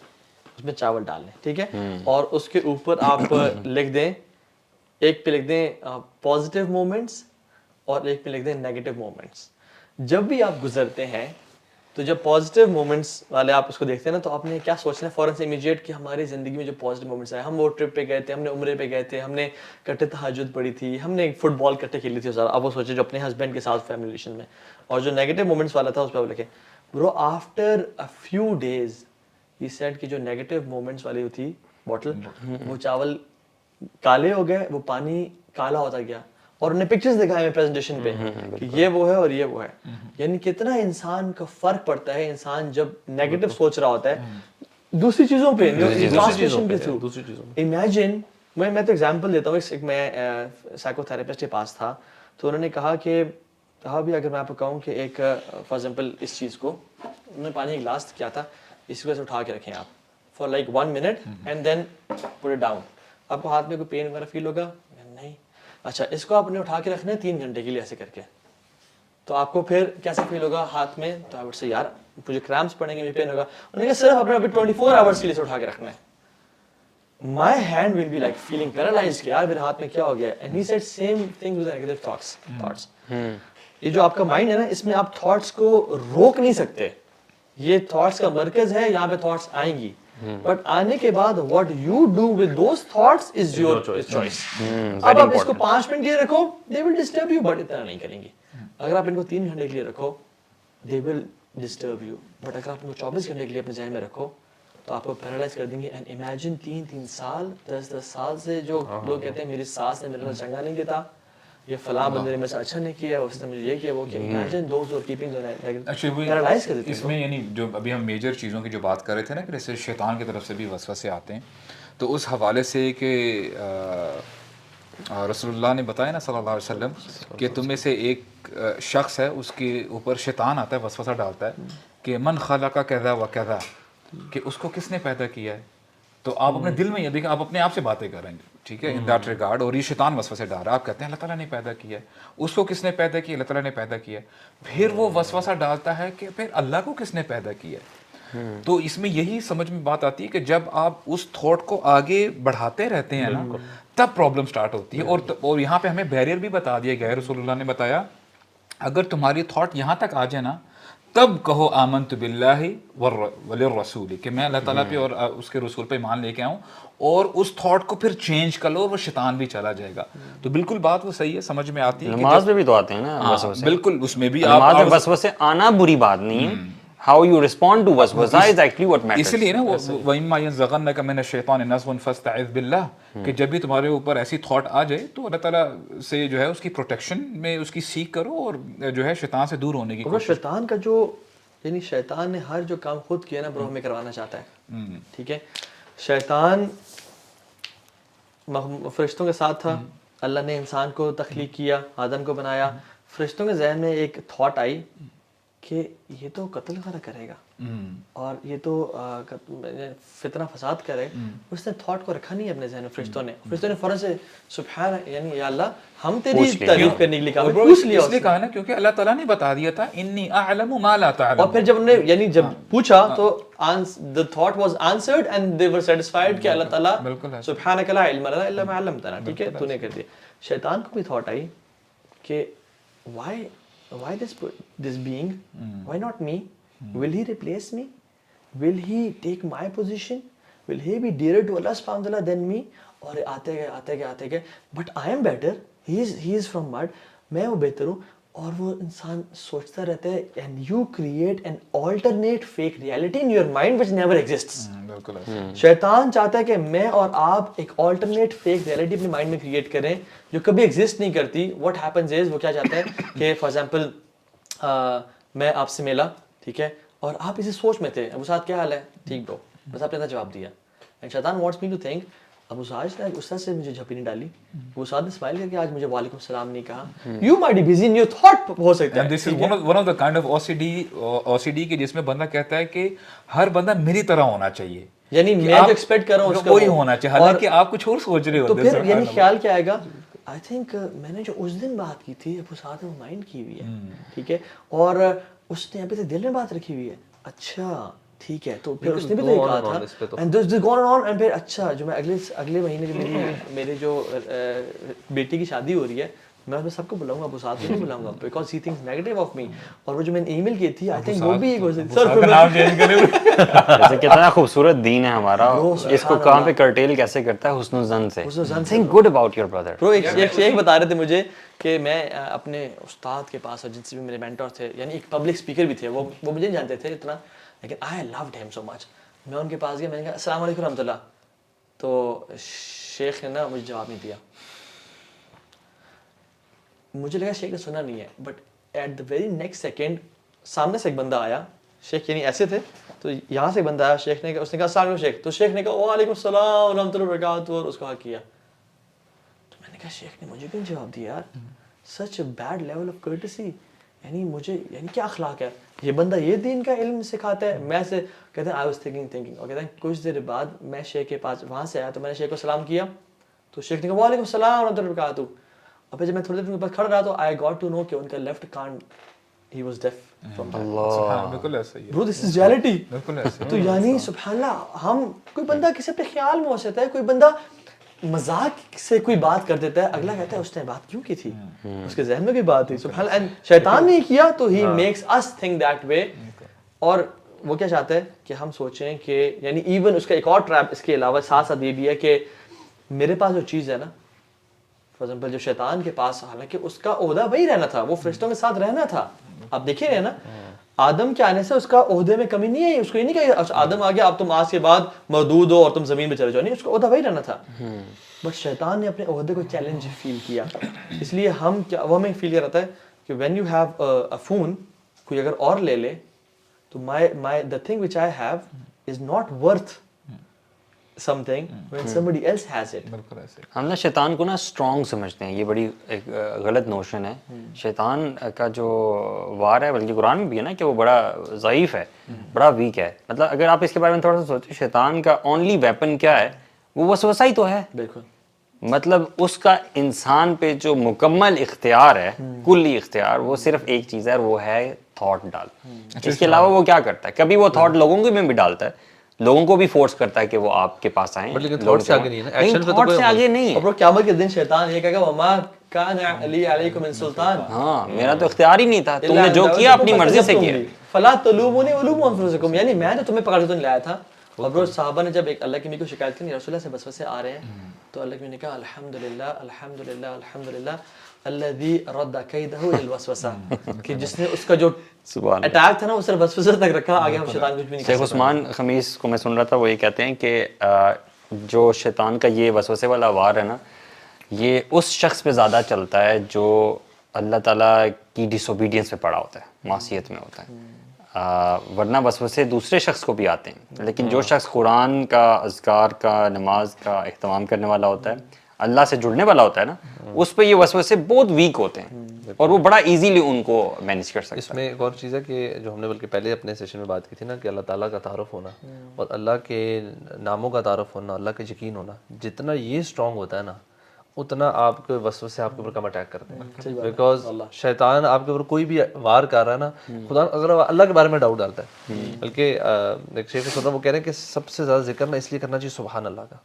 اس میں چاول ڈال لیں, ٹھیک ہے, اور اس کے اوپر آپ لکھ دیں, ایک پہ لکھ دیں پازیٹیو مومنٹس اور ایک پہ لکھ دیں نیگیٹو مومنٹس. جب بھی آپ گزرتے ہیں تو جب پازیٹیو مومنٹس والے آپ اس کو دیکھتے ہیں نا, تو آپ نے کیا سوچنا ہے فوراً سے امیجیٹ کہ ہماری زندگی میں جو پازیٹیو مومنٹس آئے, ہم وہ ٹرپ پہ گئے تھے, ہم نے عمرے پہ گئے تھے, ہم نے کٹے تہجد پڑھی تھی, ہم نے فٹ بال کٹے کھیلی تھی, اب وہ سوچے جو اپنے ہسبینڈ کے ساتھ فیملی ریلیشن میں. اور جو نیگیٹو مومنٹس والا تھا اس پہ آپ لکھیں برو آفٹر اے فیو ڈیز یہ سیٹ کی جو نیگیٹو مومنٹس والی تھی بوٹل, وہ چاول کالے ہو گئے, وہ پانی کالا ہوتا گیا, اور انہیں پکچرز دکھائے ہیں پریزنٹیشن پہ کہ یہ وہ ہے اور یہ وہ ہے. یعنی کتنا انسان کا فرق پڑتا ہے, انسان جب نیگیٹو سوچ رہا ہوتا ہے دوسری چیزوں پہ, دوسری چیزوں. امیجن, میں تو ایگزامپل دیتا ہوں, ایک میں سائیکو تھراپسٹ کے پاس تھا, تو انہوں نے کہا کہ بھی اگر میں آپ کو کہوں کہ ایک فار ایگزامپل اس چیز کو انہوں نے پانی کا گلاس کیا تھا, اس کو ایسے اٹھا کے رکھیں آپ for like 1 minute and then put it down. آپ کو ہاتھ میں کوئی پین وغیرہ فیل ہوگا نہیں, اچھا اس کو آپ نے اٹھا کے رکھنا ہے 3 گھنٹے کے لیے ایسے کر کے, تو آپ کو پھر کیسا فیل ہوگا ہاتھ میں, تو آپ سے یار مجھے کرامپس پڑیں گے, مجھے پین ہوگا. انہوں نے کہا صرف اپنے 24 آورس کے لیے اٹھا کے رکھنا ہے. My hand will be like feeling paralyzed کہ یار میرے ہاتھ میں کیا ہو گیا. And he said same thing with the negative thoughts. یہ جو آپ کا مائنڈ ہے نا, اس میں آپ تھاٹس کو روک نہیں سکتے, یہ تھاٹس کا مرکز ہے, یہاں پہ تھاٹس آئیں گی. بٹ آنے کے بعد what you do with those thoughts is your choice. اب آپ اس کو 5 منٹ کے لیے رکھو, they will disturb you, but اتنا نہیں کریں گے. اگر آپ ان کو 3 گھنٹے کے لیے رکھو, they will disturb you, but اگر آپ ان کو 24 گھنٹے کے لیے اپنے ذہن میں رکھو تو آپ کو پیرالائز کر دیں گے. اینڈ امیجن 3 سال 10 سال سے جو لوگ کہتے ہیں میری ساس نے میرے ساتھ چنگا نہیں کیا, یہ فلاں بندے نے میرے ساتھ اچھا نہیں کیا, اس نے مجھے یہ کیا وہ کیا. Imagine those who keeping paralyse کر دیتے ہیں. اس میں یعنی جو ابھی ہم میجر چیزوں کی جو بات کر رہے تھے نا کہ جیسے شیطان کی طرف سے بھی وسوسے آتے ہیں, تو اس حوالے سے کہ رسول اللہ نے بتایا نا صلی اللہ علیہ وسلم کہ تم میں سے ایک شخص ہے, اس کے اوپر شیطان آتا ہے, وسوسہ ڈالتا ہے کہ من خلق کذا و کذا, کہ اس کو کس نے پیدا کیا ہے. تو آپ اپنے دل میں یہ دیکھیں, آپ اپنے آپ سے باتیں کریں گے, ٹھیک ہے, ان دیٹ ریگارڈ, اور یہ شیطان وسوسے ڈال رہا ہے. آپ کہتے ہیں اللہ تعالیٰ نے پیدا کیا ہے, اس کو کس نے پیدا کیا, اللہ تعالیٰ نے پیدا کیا ہے. پھر وہ وسوسہ ڈالتا ہے کہ پھر اللہ کو کس نے پیدا کیا ہے. تو اس میں یہی سمجھ میں بات آتی ہے کہ جب آپ اس تھاٹ کو آگے بڑھاتے رہتے ہیں نا, تب پرابلم سٹارٹ ہوتی ہے. اور یہاں پہ ہمیں بیریئر بھی بتا دیا گیا ہے. رسول اللہ نے بتایا اگر تمہاری تھاٹ یہاں تک آ جائے نا, تب کہو آمنت باللہ والرسول, کہ میں اللہ تعالیٰ پہ اور اس کے رسول پہ ایمان لے کے آؤں, اور اس تھاٹ کو پھر چینج کر لو اور وہ شیطان بھی چلا جائے گا. تو بالکل بات وہ صحیح ہے, سمجھ میں آتی ہے. نماز میں بھی تو آتے ہیں نا وسوسے, بالکل اس میں بھی نماز میں وسوسے آنا بری بات نہیں ہے, how you respond to waswasa is actually what matters. اس لیے نا وَإِمَّا يَنزَغَنَّكَ مِنَ الشَّيْطَانِ نَزْغٌ فَاسْتَعِذْ بِاللَّهِ, کہ جب بھی تمہارے اوپر ایسی تھاٹ آ جائے تو اللہ تعالیٰ سے جو ہے اس کی پروٹیکشن میں اس کی سیکھ کرو, اور جو ہے شیطان سے دور ہونے کی کوشش. شیطان کا جو یعنی شیطان نے ہر جو کام خود کیا نا برو ہمیں کروانا چاہتا ہے. ٹھیک ہے, شیطان فرشتوں کے ساتھ تھا, اللہ نے انسان کو تخلیق کیا, آدم کو بنایا. فرشتوں کے ذہن میں ایک تھاٹ آئی کہ یہ تو قتل وغیرہ کرے گا اور یہ تو فتنہ فساد کرے. اس نے تھاٹ کو رکھا نہیں اپنے ذہن میں. فرشتوں نے فوراً سے سبحان, یعنی یا اللہ ہم تیری تعریف کرنے کے لیے کہا, پوچھ لیا. اس لیے کہا نا کیونکہ اللہ تعالیٰ نے بتا دیا تھا انی اعلم ما لا تعلم. اور پھر جب انہوں نے یعنی جب پوچھا تو the thought was answered and they were satisfied کہ اللہ تعالیٰ سبحانک لا علم لنا الا ما علمتنا, ٹھیک ہے, تو نے کر دیا. شیطان کو بھی تھاٹ آئی کہ why this being, why not me, will he replace me, will he take my position, will he be dearer to Allah subhanahu wa ta'ala than me. اور آتے گئے but I am better, he is from mud, میں وہ بہتر ہوں. اور وہ انسان سوچتا رہتا ہے and you create an alternate fake reality in your mind which never exists. شیطان چاہتا ہے کہ میں اور آپ ایک alternate fake reality اپنے مائنڈ میں کریٹ کریں جو کبھی ایگزسٹ نہیں کرتی. what happens is, وہ کیا چاہتا ہے کہ فار ایگزامپل میں آپ سے ملا, ٹھیک ہے, اور آپ اسی سوچ میں تھے, ابو سعد کیا حال ہے, ٹھیک برو, بس آپ نے جواب دیا. اینڈ شیطان wants me to think ابو سعد نے اس طرح سے مجھے جھپی نہیں ڈالی, ابو سعد نے اسمائل کر کے آج مجھے وعلیکم السلام نہیں کہا. You might be busy in your thought, ہو سکتا ہے. This is one of the kind of OCD کہ جس میں بندہ کہتا ہے کہ ہر بندہ میری طرح ہونا چاہیے, یعنی میں جو ایکسپیکٹ کر رہا ہوں اس کا وہی ہونا چاہیے, حالانکہ آپ کچھ اور سوچ رہے ہوتے ہیں. تو پھر یعنی خیال کیا آئے گا, آئی تھنک میں نے جو اس دن بات کی تھی ابو سعد نے مائنڈ کی ہوئی ہے, ٹھیک ہے, اور اس نے ابھی تک دل میں بات رکھی ہوئی ہے. اچھا ٹھیک ہے, تو پھر اس نے بھی تو یہ کہا تھا and this gone on. And پھر اچھا جو میں اگلے مہینے جو میرے جو بیٹی کی شادی ہو رہی ہے, میں اس میں سب کو بلاؤں گا, ابو سعد کو نہیں بلاؤں گا because he thinks negative of me. اور وہ جو میں نے ای میل کی تھی آئی تھنک وہ بھی ایک جیسے کتنا خوبصورت دین ہے ہمارا, اس کو کہاں پہ کرٹیل کیسے کرتا ہے, حسن الظن سے. Think good about your brother. برو ایک بتا رہے تھے مجھے کہ میں اپنے استاد کے پاس, اور جن سے بھی میرے مینٹور تھے, یعنی ایک پبلک اسپیکر بھی تھے, وہ مجھے نہیں جانتے تھے اتنا, لیکن I loved him so much. میں ان کے پاس گیا, میں نے کہا السلام علیکم رحمۃ اللہ, تو شیخ نے نا مجھے جواب نہیں دیا. مجھے لگا شیخ نے سنا نہیں ہے, but at the very next second سامنے سے ایک بندہ آیا, شیخ یعنی ایسے تھے, تو یہاں سے ایک بندہ آیا, شیخ نے اس نے کہا السلام علیکم شیخ, تو شیخ نے کہا وعلیکم السلام ورحمۃ اللہ وبرکاتہ, اور اس کو حق کیا. تو میں نے کہا شیخ نے مجھے کیوں جواب دیا یار, such a bad level of courtesy, یعنی مجھے یعنی کیا اخلاق ہے, یہ بندہ یہ دین کا علم سکھاتا ہے. میں سے کہتے ہیں آئی واز تھنکنگ, اور کہتے ہیں کچھ دیر بعد میں شیخ کے پاس وہاں سے آیا, تو میں نے شیخ کو سلام کیا, تو شیخ نے کہا وعلیکم السلام ورحمۃ اللہ وبرکاتہ. اور پھر جب میں تھوڑی دیر ان کے پاس کھڑا رہا تو آئی گاٹ ٹو نو کہ ان کا لیفٹ کان ہی واز ڈیف فرام بالکل ایسا ہی ہے برو, دس از ریئلٹی. بالکل ایسا. تو یعنی سبحان اللہ, ہم کوئی بندہ کسی اپنے خیال میں ہو سکتا ہے, کوئی بندہ مذاق سے کوئی بات کر دیتا ہے, اگلا کہتا ہے اس نے بات کیوں کی تھی, اس کے ذہن میں کوئی بات تھی. سبحان اللہ, شیطان نے کیا تو ہی makes us think that way. اور وہ کیا چاہتا ہے کہ ہم سوچیں کہ یعنی ایون اس کا ایک اور ٹریپ اس کے علاوہ ساتھ ساتھ یہ بھی ہے کہ میرے پاس جو چیز ہے نا فار ایگزامپل جو شیطان کے پاس حالانکہ اس کا عہدہ وہی رہنا تھا, وہ فرشتوں کے ساتھ رہنا تھا. آپ دیکھیں رہے نا آدم کے آنے سے اس کا عہدے میں کمی نہیں ہے, اس کو یہ نہیں کہ آدم آ گیا اب تم آج کے بعد مردود ہو اور تم زمین پہ چلے جاؤ, نہیں, اس کا عہدہ وہی رہنا تھا. بٹ شیطان نے اپنے عہدے کو چیلنج فیل کیا, اس لیے ہم کیا وہ ہمیں فیل کر رہتا ہے کہ when you have a phone, کوئی اگر اور لے لے تو my the thing which I have is not worth something when somebody else has it. بالکل ایسے. ہم نا شیطان کو نا اسٹرانگ سمجھتے ہیں, یہ بڑی ایک غلط نوشن ہے. شیطان کا جو وار ہے بلکہ قرآن میں بھی ہے نا کہ وہ بڑا ضعیف ہے, بڑا ویک ہے. مطلب اگر آپ اس کے بارے میں تھوڑا سا سوچیں, شیطان کا اونلی ویپن کیا ہے, وہ وسوسہ ہی تو ہے. بالکل, مطلب اس کا انسان پہ جو مکمل اختیار ہے, کلی اختیار, وہ صرف ایک چیز ہے, وہ ہے تھاٹ ڈال. اس کے علاوہ وہ کیا کرتا ہے, کبھی وہ تھاٹ لوگوں کے میں بھی ڈالتا ہے, لوگوں کو بھی فورس کرتا ہے کہ وہ آپ کے پاس آئیں. لیکن تھاٹ سے آگے نہیں ہے نا, ایکشن پہ تو تھاٹ سے آگے نہیں ہے. اور قیامت کے دن شیطان یہ کہے گا وما کان علی علیکم من سلطان, ہاں میرا تو اختیار ہی نہیں تھا, تم نے جو کیا اپنی مرضی سے کیا. فلا تلومونی ولوموا انفسکم, یعنی میں تو تمہیں پکڑ کے تو نہیں لایا تھا. اور بروز صحابہ نے جب ایک اللہ کی نبی کو شکایت کی رسول اللہ سے وسوسے آ رہے ہیں, تو اللہ کی نبی نے کہا الحمدللہ الحمدللہ الحمدللہ الذی رد کیدہ للوسوسہ, کہ جس نے اس کا جو اٹیک تھا نا وہ صرف وسوسے تک رکھا, آگے ہم شیطان کچھ بھی نہیں کر شیخ عثمان خمیس کو میں سن رہا تھا, وہ یہ کہتے ہیں کہ جو شیطان کا یہ وسوسے والا وار ہے نا, یہ اس شخص پہ زیادہ چلتا ہے جو اللہ تعالیٰ کی ڈس اوبیڈینس پہ پڑا ہوتا ہے, معصیت میں ہوتا ہے. ورنہ وسوسے دوسرے شخص کو بھی آتے ہیں, لیکن جو شخص قرآن کا, اذکار کا, نماز کا اہتمام کرنے والا ہوتا ہے, اللہ سے جڑنے والا ہوتا ہے نا, اس پہ یہ وسوسے بہت ویک ہوتے ہیں اور وہ بڑا ایزیلی ان کو مینیج کر سکتا ہے. اس میں ایک اور چیز ہے کہ جو ہم نے بلکہ پہلے اپنے سیشن میں بات کی تھی نا, کہ اللہ تعالیٰ کا تعارف ہونا اور اللہ کے ناموں کا تعارف ہونا, اللہ کا یقین ہونا, جتنا یہ اسٹرانگ ہوتا ہے نا اتنا آپ کے وسوسے آپ کے اوپر کم اٹیک کرتے ہیں. بیکاز شیطان آپ کے اوپر کوئی بھی وار کر رہا ہے نا, خدا اگر اللہ کے بارے میں ڈاؤٹ ڈالتا ہے, بلکہ ایک شیخ سن رہا وہ کہہ رہے ہیں کہ سب سے زیادہ ذکر نا اس لیے کرنا چاہیے سبحان اللہ کا,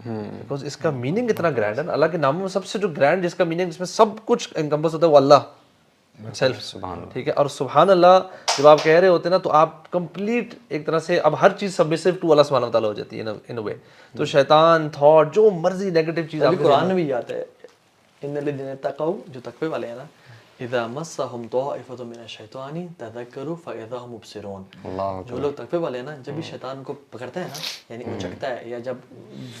بیکاز اس کا میننگ اتنا گرینڈ ہے نا. اللہ کے ناموں میں سب سے جو گرینڈ جس کا میننگ جس میں سب کچھ انکمپس ہوتا ہے وہ اللہ سیلف, سبحان اللہ. ٹھیک ہے. اور سبحان اللہ جب آپ کہہ رہے ہوتے ہیں نا تو آپ کمپلیٹ ایک طرح سے اب ہر چیز سبمسو ٹو اللہ سبحانہ وتعالیٰ ہو جاتی ہے ان اے وے. تو شیطان تھاٹ جو مرضی نیگیٹو چیز آپ قرآن میں بھی آتا ہے ان الذین اتقوا, جو تقوی والے ہیں نا, اذا مسهم طائفۃ من الشیطان تذکروا فاذا هم مبصرون. جو لوگ تقوی والے ہیں نا, جب بھی شیطان کو پکڑتا ہے نا, یعنی اچکتا ہے یا جب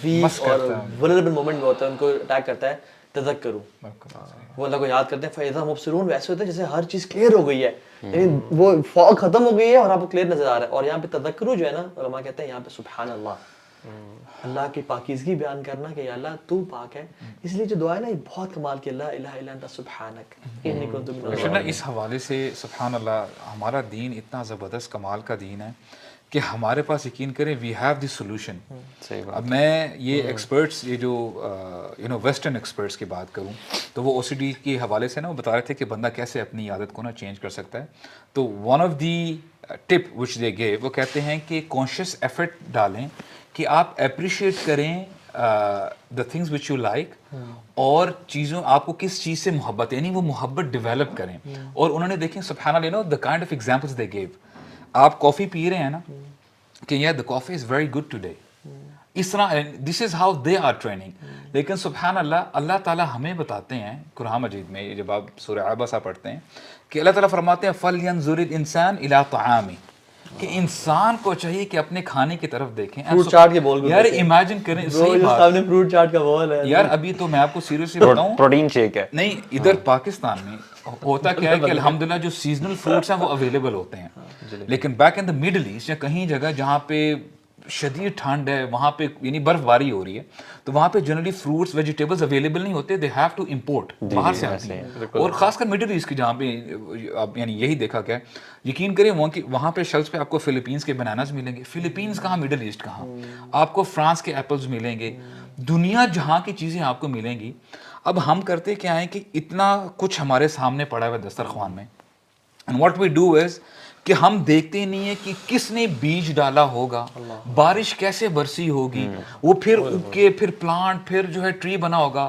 ویک اور ولنریبل مومنٹ میں ہوتا ہے ان کو اٹیک کرتا ہے, تذکروا, وہ اللہ کو یاد کرتے ہیں, فاذا هم مبصرون, ویسے ہوتا ہے جیسے ہر چیز کلیئر ہو گئی ہے, یعنی وہ فوگ ختم ہو گئی ہے اور آپ کو کلیئر نظر آ رہا ہے. اور یہاں پہ تذکروا جو ہے نا, علماء کہتے ہیں یہاں پہ سبحان اللہ, اللہ کی پاکیزگی بیان کرنا کہ یا اللہ تو پاک ہے. اس لیے جو دعا ہے نا یہ بہت کمال کی, اللہ الہ الا انت سبحانک انی کنت من الظالمین. اس حوالے سے سبحان اللہ ہمارا دین اتنا زبردست کمال کا دین ہے کہ ہمارے پاس یقین کریں وی ہیو دی سولوشن. اب میں یہ ایکسپرٹس, یہ جو ویسٹرن ایکسپرٹس کی بات کروں تو وہ او سی ڈی کے حوالے سے نا وہ بتا رہے تھے کہ بندہ کیسے اپنی عادت کو نا چینج کر سکتا ہے. تو one of the tip which they give, وہ کہتے ہیں کہ کانشیس ایفرٹ ڈالیں کہ آپ اپریشیٹ کریں the things which you like, اور چیزوں آپ کو کس چیز سے محبت ہے, یعنی وہ محبت ڈیولپ کریں. اور انہوں نے دیکھیں سبحان اللہ, the kind of examples they gave. آپ کافی پی رہے ہیں نا کہ یار the coffee is very good today, اس طرح this is how they are training. لیکن سبحان اللہ, اللہ تعالیٰ ہمیں بتاتے ہیں قرآن مجید میں, جب آپ سورہ عبسہ پڑھتے ہیں, کہ اللہ تعالیٰ فرماتے ہیں فَلْيَنْظُرِ الْإِنسَانُ إِلَىٰ طَعَامِهِ, کہ انسان کو چاہیے کہ اپنے کھانے کی طرف دیکھیں. فروٹ چاٹ کے بول یار امیجن کریں, صحیح بات سامنے فروٹ چاٹ کا بول ہے یار. ابھی تو میں آپ کو سیریسلی بتاؤں, پروٹین شیک ہے. نہیں ادھر پاکستان میں ہوتا کیا ہے کہ الحمدللہ جو سیزنل فروٹس ہیں وہ اویلیبل ہوتے ہیں, لیکن back in the Middle East یا کہیں جگہ جہاں پہ شدید ٹھنڈ ہے, وہاں پہ یعنی برف باری ہو رہی ہے, تو وہاں پہ جنرلی فروٹس ویجیٹیبلز اویلیبل نہیں ہوتے, دے ہیو ٹو امپورٹ, باہر سے آتی ہیں. اور خاص کر مڈل ایسٹ کی جہاں پہ یعنی یہی دیکھا گیا, یقین کریں وہاں پہ شیلفز پہ آپ کو فلپینس کے بناناز ملیں گے. فلپینس کہاں, مڈل ایسٹ کہاں, آپ کو فرانس کے ایپلز ملیں گے, دنیا جہاں کی چیزیں آپ کو ملیں گی. اب ہم کرتے کیا ہے کہ اتنا کچھ ہمارے سامنے پڑا ہوا دسترخوان میں, and what we do is کہ ہم دیکھتے نہیں ہیں کہ کس نے بیج ڈالا ہوگا, بارش کیسے برسی ہوگی, وہ پھر اگ کے پھر پلانٹ پھر جو ہے ٹری بنا ہوگا,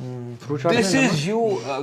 This is you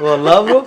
والله برو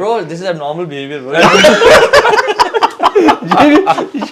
bro, this is a normal behavior, bro.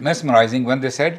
mesmerizing when they said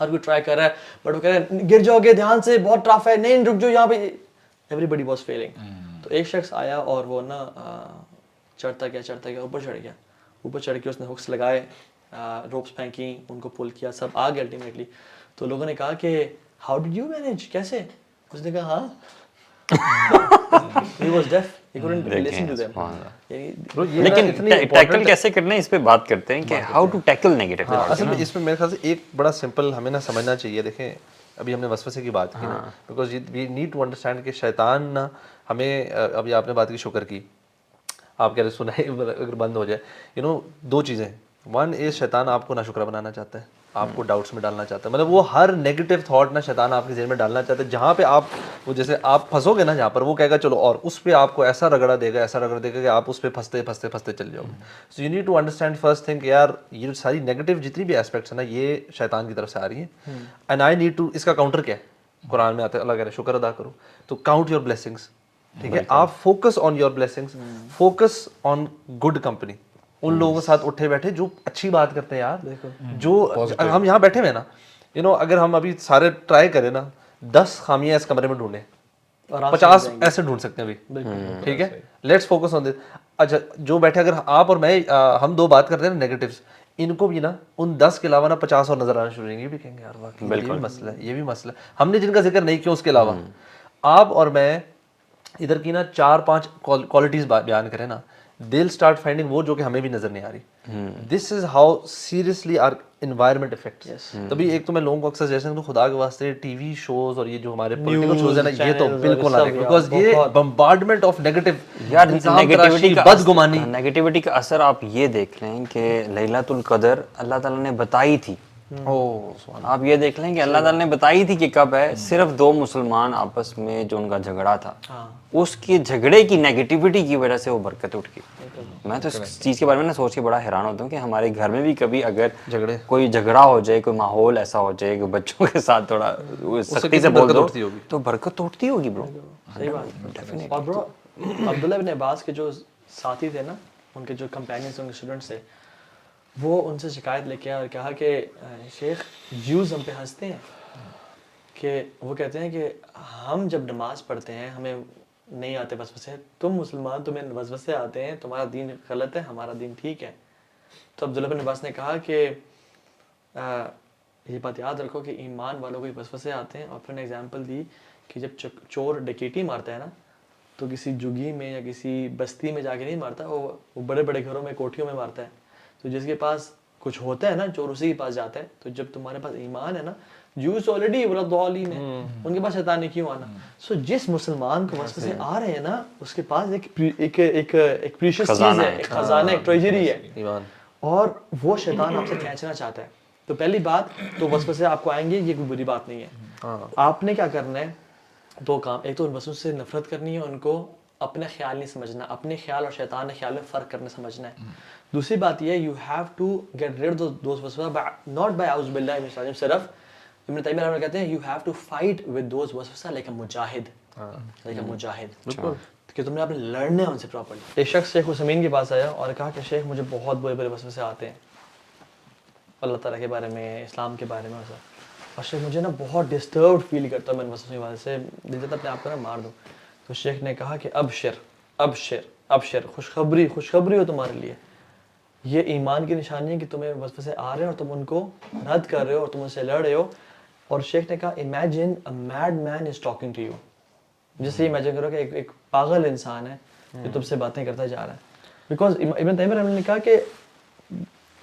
ہر کوئی ٹرائی کر رہا ہے بٹ وہ کہہ رہے ہیں گر جاؤ گے دھیان سے بہت ٹف ہے نہیں رک جاؤ یہاں پہ ایوری بڈی واز فیلنگ. تو ایک شخص آیا اور وہ نا چڑھتا گیا اوپر چڑھ کے اس نے ہکس لگائے روپس پھینکی ان کو پل کیا سب آ گئے الٹیمیٹلی. تو لوگوں نے کہا کہ ہاؤ ڈڈ یو مینیج کیسے؟ اس نے کہا ہاں he was deaf he couldn't listen to them. لیکن ٹیکل کیسے کرنا ہے اس پہ بات کرتے ہیں کہ ہاؤ ٹو ٹیکل نیگیٹو. اصل میں اس میں میرے خیال سے ایک بڑا سمپل ہمیں نا سمجھنا چاہیے. دیکھیں ابھی ہم نے وسوسے کی بات کی نا because we need to understand کہ شیطان نا ہمیں ابھی آپ نے بات کی شکر کی آپ کہہ رہے سنائی اگر بند ہو جائے یو نو دو چیزیں. ون از شیطان آپ کو ناشکرا بنانا چاہتا ہے آپ کو ڈاؤٹس میں ڈالنا چاہتا ہے مطلب وہ ہر نیگیٹو تھاٹ نا شیطان آپ کے ذہن میں ڈالنا چاہتا ہے جہاں پہ آپ وہ جیسے آپ پھنسو گے نا جہاں پر وہ کہے گا چلو اور اس پہ آپ کو ایسا رگڑا دے گا کہ آپ اس پہ پھنستے چل جاؤ گے. So you need to understand first thing کہ یار یہ ساری نیگیٹو جتنی بھی ایسپیکٹس ہیں نا یہ شیطان کی طرف سے آ رہی ہیں اینڈ آئی نیڈ ٹو اس کا کاؤنٹر کیا ہے قرآن میں آتا ہے اللہ کہہ رہے ہیں شکر ادا کرو. تو کاؤنٹ یور بلیسنگس ٹھیک ہے آپ focus on your blessings focus on good company ان لوگوں کے ساتھ اٹھے بیٹھے جو اچھی بات کرتے ہیں یار جو ہم یہاں بیٹھے ہوئے نا یو نو اگر ہم ابھی سارے ٹرائی کریں نا 10 خامیاں اس کمرے میں ڈھونڈیں 50 ایسے ڈھونڈ سکتے ہیں ابھی ٹھیک ہے. لیٹس فوکس آن دس. اچھا جو بیٹھے اگر آپ اور میں ہم دو بات کرتے ہیں نا نیگیٹیوز ان کو بھی نا ان 10 کے علاوہ نا 50 اور نظر آنا شروع ہویں گے. یہ بھی کہیں گے یار واقعی یہ بھی مسئلہ ہے یہ بھی مسئلہ ہے ہم نے جن کا ذکر نہیں کیا اس کے علاوہ آپ اور میں ادھر کی نا 4-5 کوالٹیز بیان کریں نا they'll start finding وہ جو کہ ہمیں بھی نظر نہیں آ رہی. This is how seriously our environment affects. تبھی ایک تو میں لوگوں کو اکثر سجیشن کروں خدا کے واسطے ٹی وی شوز اور یہ جو ہمارے پولیٹیکل شوز ہیں نا یہ تو بالکل نہ دیکھیں بیکاز یہ بمبارڈمنٹ آف نیگیٹو یار نیگیٹیوٹی کا اثر آپ یہ دیکھ لیں کہ لیلۃ القدر اللہ تعالیٰ نے بتائی تھی. آپ یہ دیکھ لیں کہ اللہ تعالیٰ نے بتائی تھی کہ کب ہے. صرف 2 مسلمان آپس میں جو ان کا جھگڑا تھا اس کے جھگڑے کی نیگیٹیوٹی کی وجہ سے وہ برکت اٹھ گئی. میں تو اس چیز کے بارے میں سوچ کے بڑا حیران ہوتا ہوں کہ ہمارے گھر میں بھی کبھی اگر کوئی جھگڑا ہو جائے کوئی ماحول ایسا ہو جائے کہ بچوں کے ساتھ تھوڑا سختی سے بول دو تو برکت توڑتی ہوگی برو. صحیح بات. اور برو عبداللہ ابن عباس کے جو ساتھی تھے نا ان کے جو کمپینینس ان کے اسٹوڈنٹس تھے وہ ان سے شکایت لے کے اور کہا کہ شیخ جیوز ہم پہ ہنستے ہیں کہ وہ کہتے ہیں کہ ہم جب نماز پڑھتے ہیں ہمیں نہیں آتے وسوسے تم مسلمان تمہیں وسوسے آتے ہیں تمہارا دین غلط ہے ہمارا دین ٹھیک ہے. تو عبداللہ بن عباس نے کہا کہ یہ بات یاد رکھو کہ ایمان والوں کو وسوسے آتے ہیں. اور پھر نے ایگزامپل دی کہ جب چور ڈکیٹی مارتا ہے نا تو کسی جگی میں یا کسی بستی میں جا کے نہیں مارتا وہ بڑے بڑے گھروں میں کوٹھیوں میں مارتا ہے. تو جس کے پاس کچھ ہوتا ہے نا چور اسی کے پاس جاتا ہے. تو جب تمہارے پاس ایمان ہے نا جوس آلریڈی ولادالین ہے ان کے پاس شیطان نے کیوں آنا. سو جس مسلمان کو وسوسے آ رہے ہیں نا اس کے پاس ایک پریشیس چیز ہے ایک خزانہ ایک ٹریجری ہے ایمان اور وہ شیطان آپ سے کھینچنا چاہتا ہے. تو پہلی بات تو وسوسے آپ کو آئیں گے یہ کوئی بری بات نہیں ہے. آپ نے کیا کرنا ہے 2 کام. ایک تو ان وسوسے سے نفرت کرنی ہے ان کو اپنے خیال نہیں سمجھنا اپنے خیال اور شیطان کے خیال میں فرق کرنا سمجھنا ہے. دوسری بات یہ ہے you have to get rid those waswasa not by اعوذ باللہ من الشیطان صرف ابن تیمیہ رحمہ اللہ کہتے ہیں you have to fight with those waswasa like a mujahid بالکل کہ تم نے آپ نے لڑنا ہے ان سے پراپرلی. ایک شخص شیخ عثیمین کے پاس آیا اور کہا کہ شیخ مجھے بہت برے برے وسوسے آتے ہیں اللہ تعالیٰ کے بارے میں اسلام کے بارے میں اور شیخ مجھے نا بہت ڈسٹربڈ فیل کرتا ہوں میں ان وسوسوں کی وجہ سے دل چاہتا اپنے آپ کو نا مار دوں. تو شیخ نے کہا کہ ابشر خوشخبری ہو تمہارے لیے یہ ایمان کی نشانی ہے کہ تمہیں وسوسے آ رہے ہیں اور تم ان کو رد کر رہے ہو اور تم ان سے لڑ رہے ہو. اور شیخ نے کہا imagine a mad man is talking to you جیسے امیجن کرو کہ ایک پاگل انسان ہے جو تم سے باتیں کرتا جا رہا ہے. بیکاز ابن تیمیہ رحمہ اللہ نے کہا کہ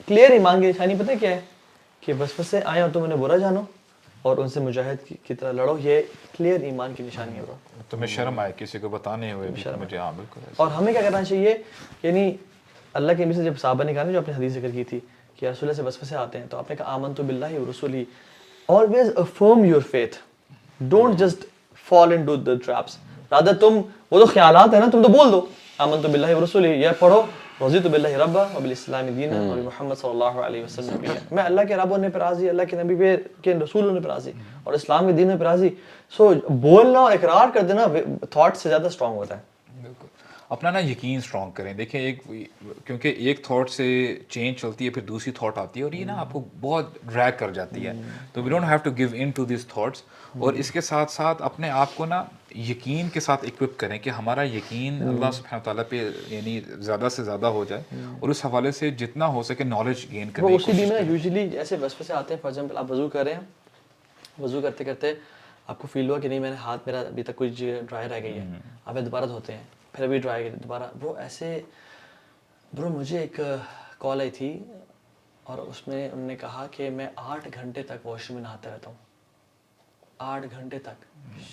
کلیئر ایمان کی نشانی پتہ کیا ہے کہ وسوسے آئیں اور تم انہیں برا جانو اور ان سے مجاہد کی طرح لڑو. یہ کلیئر ایمان کی نشانی ہے. تمہیں شرم آئے کسی کو بتانے ہوئے مجھے. ہاں بالکل. اور ہمیں کیا کرنا چاہیے یعنی اللہ کے نبی سے جب صحابہ نے کہا نا جو اپنے حدیث ذکر کی تھی کہ رسول اللہ سے وسوسے آتے ہیں تو آپ نے کہا آمنت باللہ ورسولہ always affirm your faith don't just fall into the traps rather تم وہ تو خیالات ہیں نا تم تو بول دو آمنت باللہ ورسولہ یا پڑھو رضیت باللہ ربا وبالاسلام دینا وبمحمد صلی اللہ علیہ وسلم میں اللہ کے رب ہونے پر راضی اللہ کے نبی کے رسول ہونے پر راضی اور اسلام کے دین پر راضی. سو بولنا اور اقرار کر دینا تھاٹ سے زیادہ اسٹرانگ ہوتا ہے. بالکل. اپنا نا یقین اسٹرانگ کریں. دیکھیں ایک کیونکہ ایک تھاٹ سے چینج چلتی ہے پھر دوسری تھاٹ آتی ہے اور یہ نا آپ کو بہت ڈریگ کر جاتی ہے. تو we don't have to give in to these thoughts. اور اس کے ساتھ ساتھ اپنے آپ کو نا یقین کے ساتھ اکوپ کریں کہ ہمارا یقین اللہ سبحانہ تعالیٰ پہ یعنی زیادہ سے زیادہ ہو جائے, اور اس حوالے سے جتنا ہو سکے نالج گین کرنے کی اسی بھی میں یوزلی ایسے وسوسے آتے ہیں. فار ایگزامپل آپ وضو کر رہے ہیں, وضو کرتے کرتے آپ کو فیل ہوا کہ نہیں میں نے ہاتھ میرا ابھی تک کچھ ڈرائی رہ گئی ہے, آپ دوبارہ دھوتے ہیں, پھر ابھی ڈرائی دوبارہ. برو مجھے ایک کال آئی تھی اور اس میں انہوں نے کہا کہ میں 8 گھنٹے تک واش روم میں نہاتا رہتا ہوں, 8 گھنٹے تک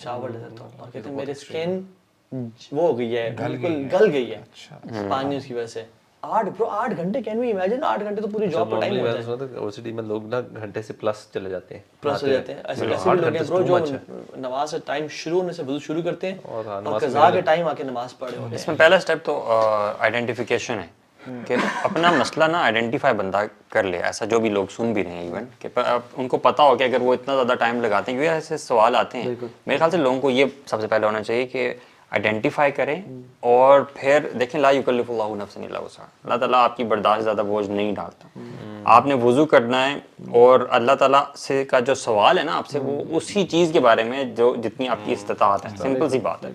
شاور لیتا رہتا ہوں, اور کہتے ہیں میری اسکن وہ ہو گئی ہے, بالکل گل گئی ہے پانی اس کی وجہ سے. 8 گھنٹے, کین وی امیجن 8 گھنٹے تو پوری جاب کا ٹائم ہوتا ہے. یونیورسٹی میں لوگ نا گھنٹے سے پلس چلے جاتے ہیں, پلس ہو جاتے ہیں. ایسے بھی لوگ ہیں برو جو نماز کا ٹائم شروع ہونے سے وضو شروع کرتے ہیں اور قضا کے ٹائم آ کے نماز پڑھے ہوتے ہیں. اس میں پہلا اسٹیپ تو آئیڈینٹیفیکیشن ہے کہ اپنا مسئلہ نا آئیڈینٹیفائی بندہ کر لے. ایسا جو بھی لوگ سن بھی رہے ہیں ایون کہ ان کو پتا ہو کہ اگر وہ اتنا زیادہ ٹائم لگاتے ہیں, کیونکہ ایسے سوال آتے ہیں, میرے خیال سے لوگوں کو یہ سب سے پہلے ہونا چاہیے کہ آئیڈینٹیفائی کریں اور پھر دیکھیں لا یکلف اللہ نفسا الا وسعہا. اللہ تعالیٰ آپ کی برداشت سے زیادہ بوجھ نہیں ڈالتا. آپ نے وضو کرنا ہے اور اللہ تعالیٰ سے کا جو سوال ہے نا آپ سے وہ اسی چیز کے بارے میں جو جتنی آپ کی استطاعت ہے. سمپل سی بات ہے.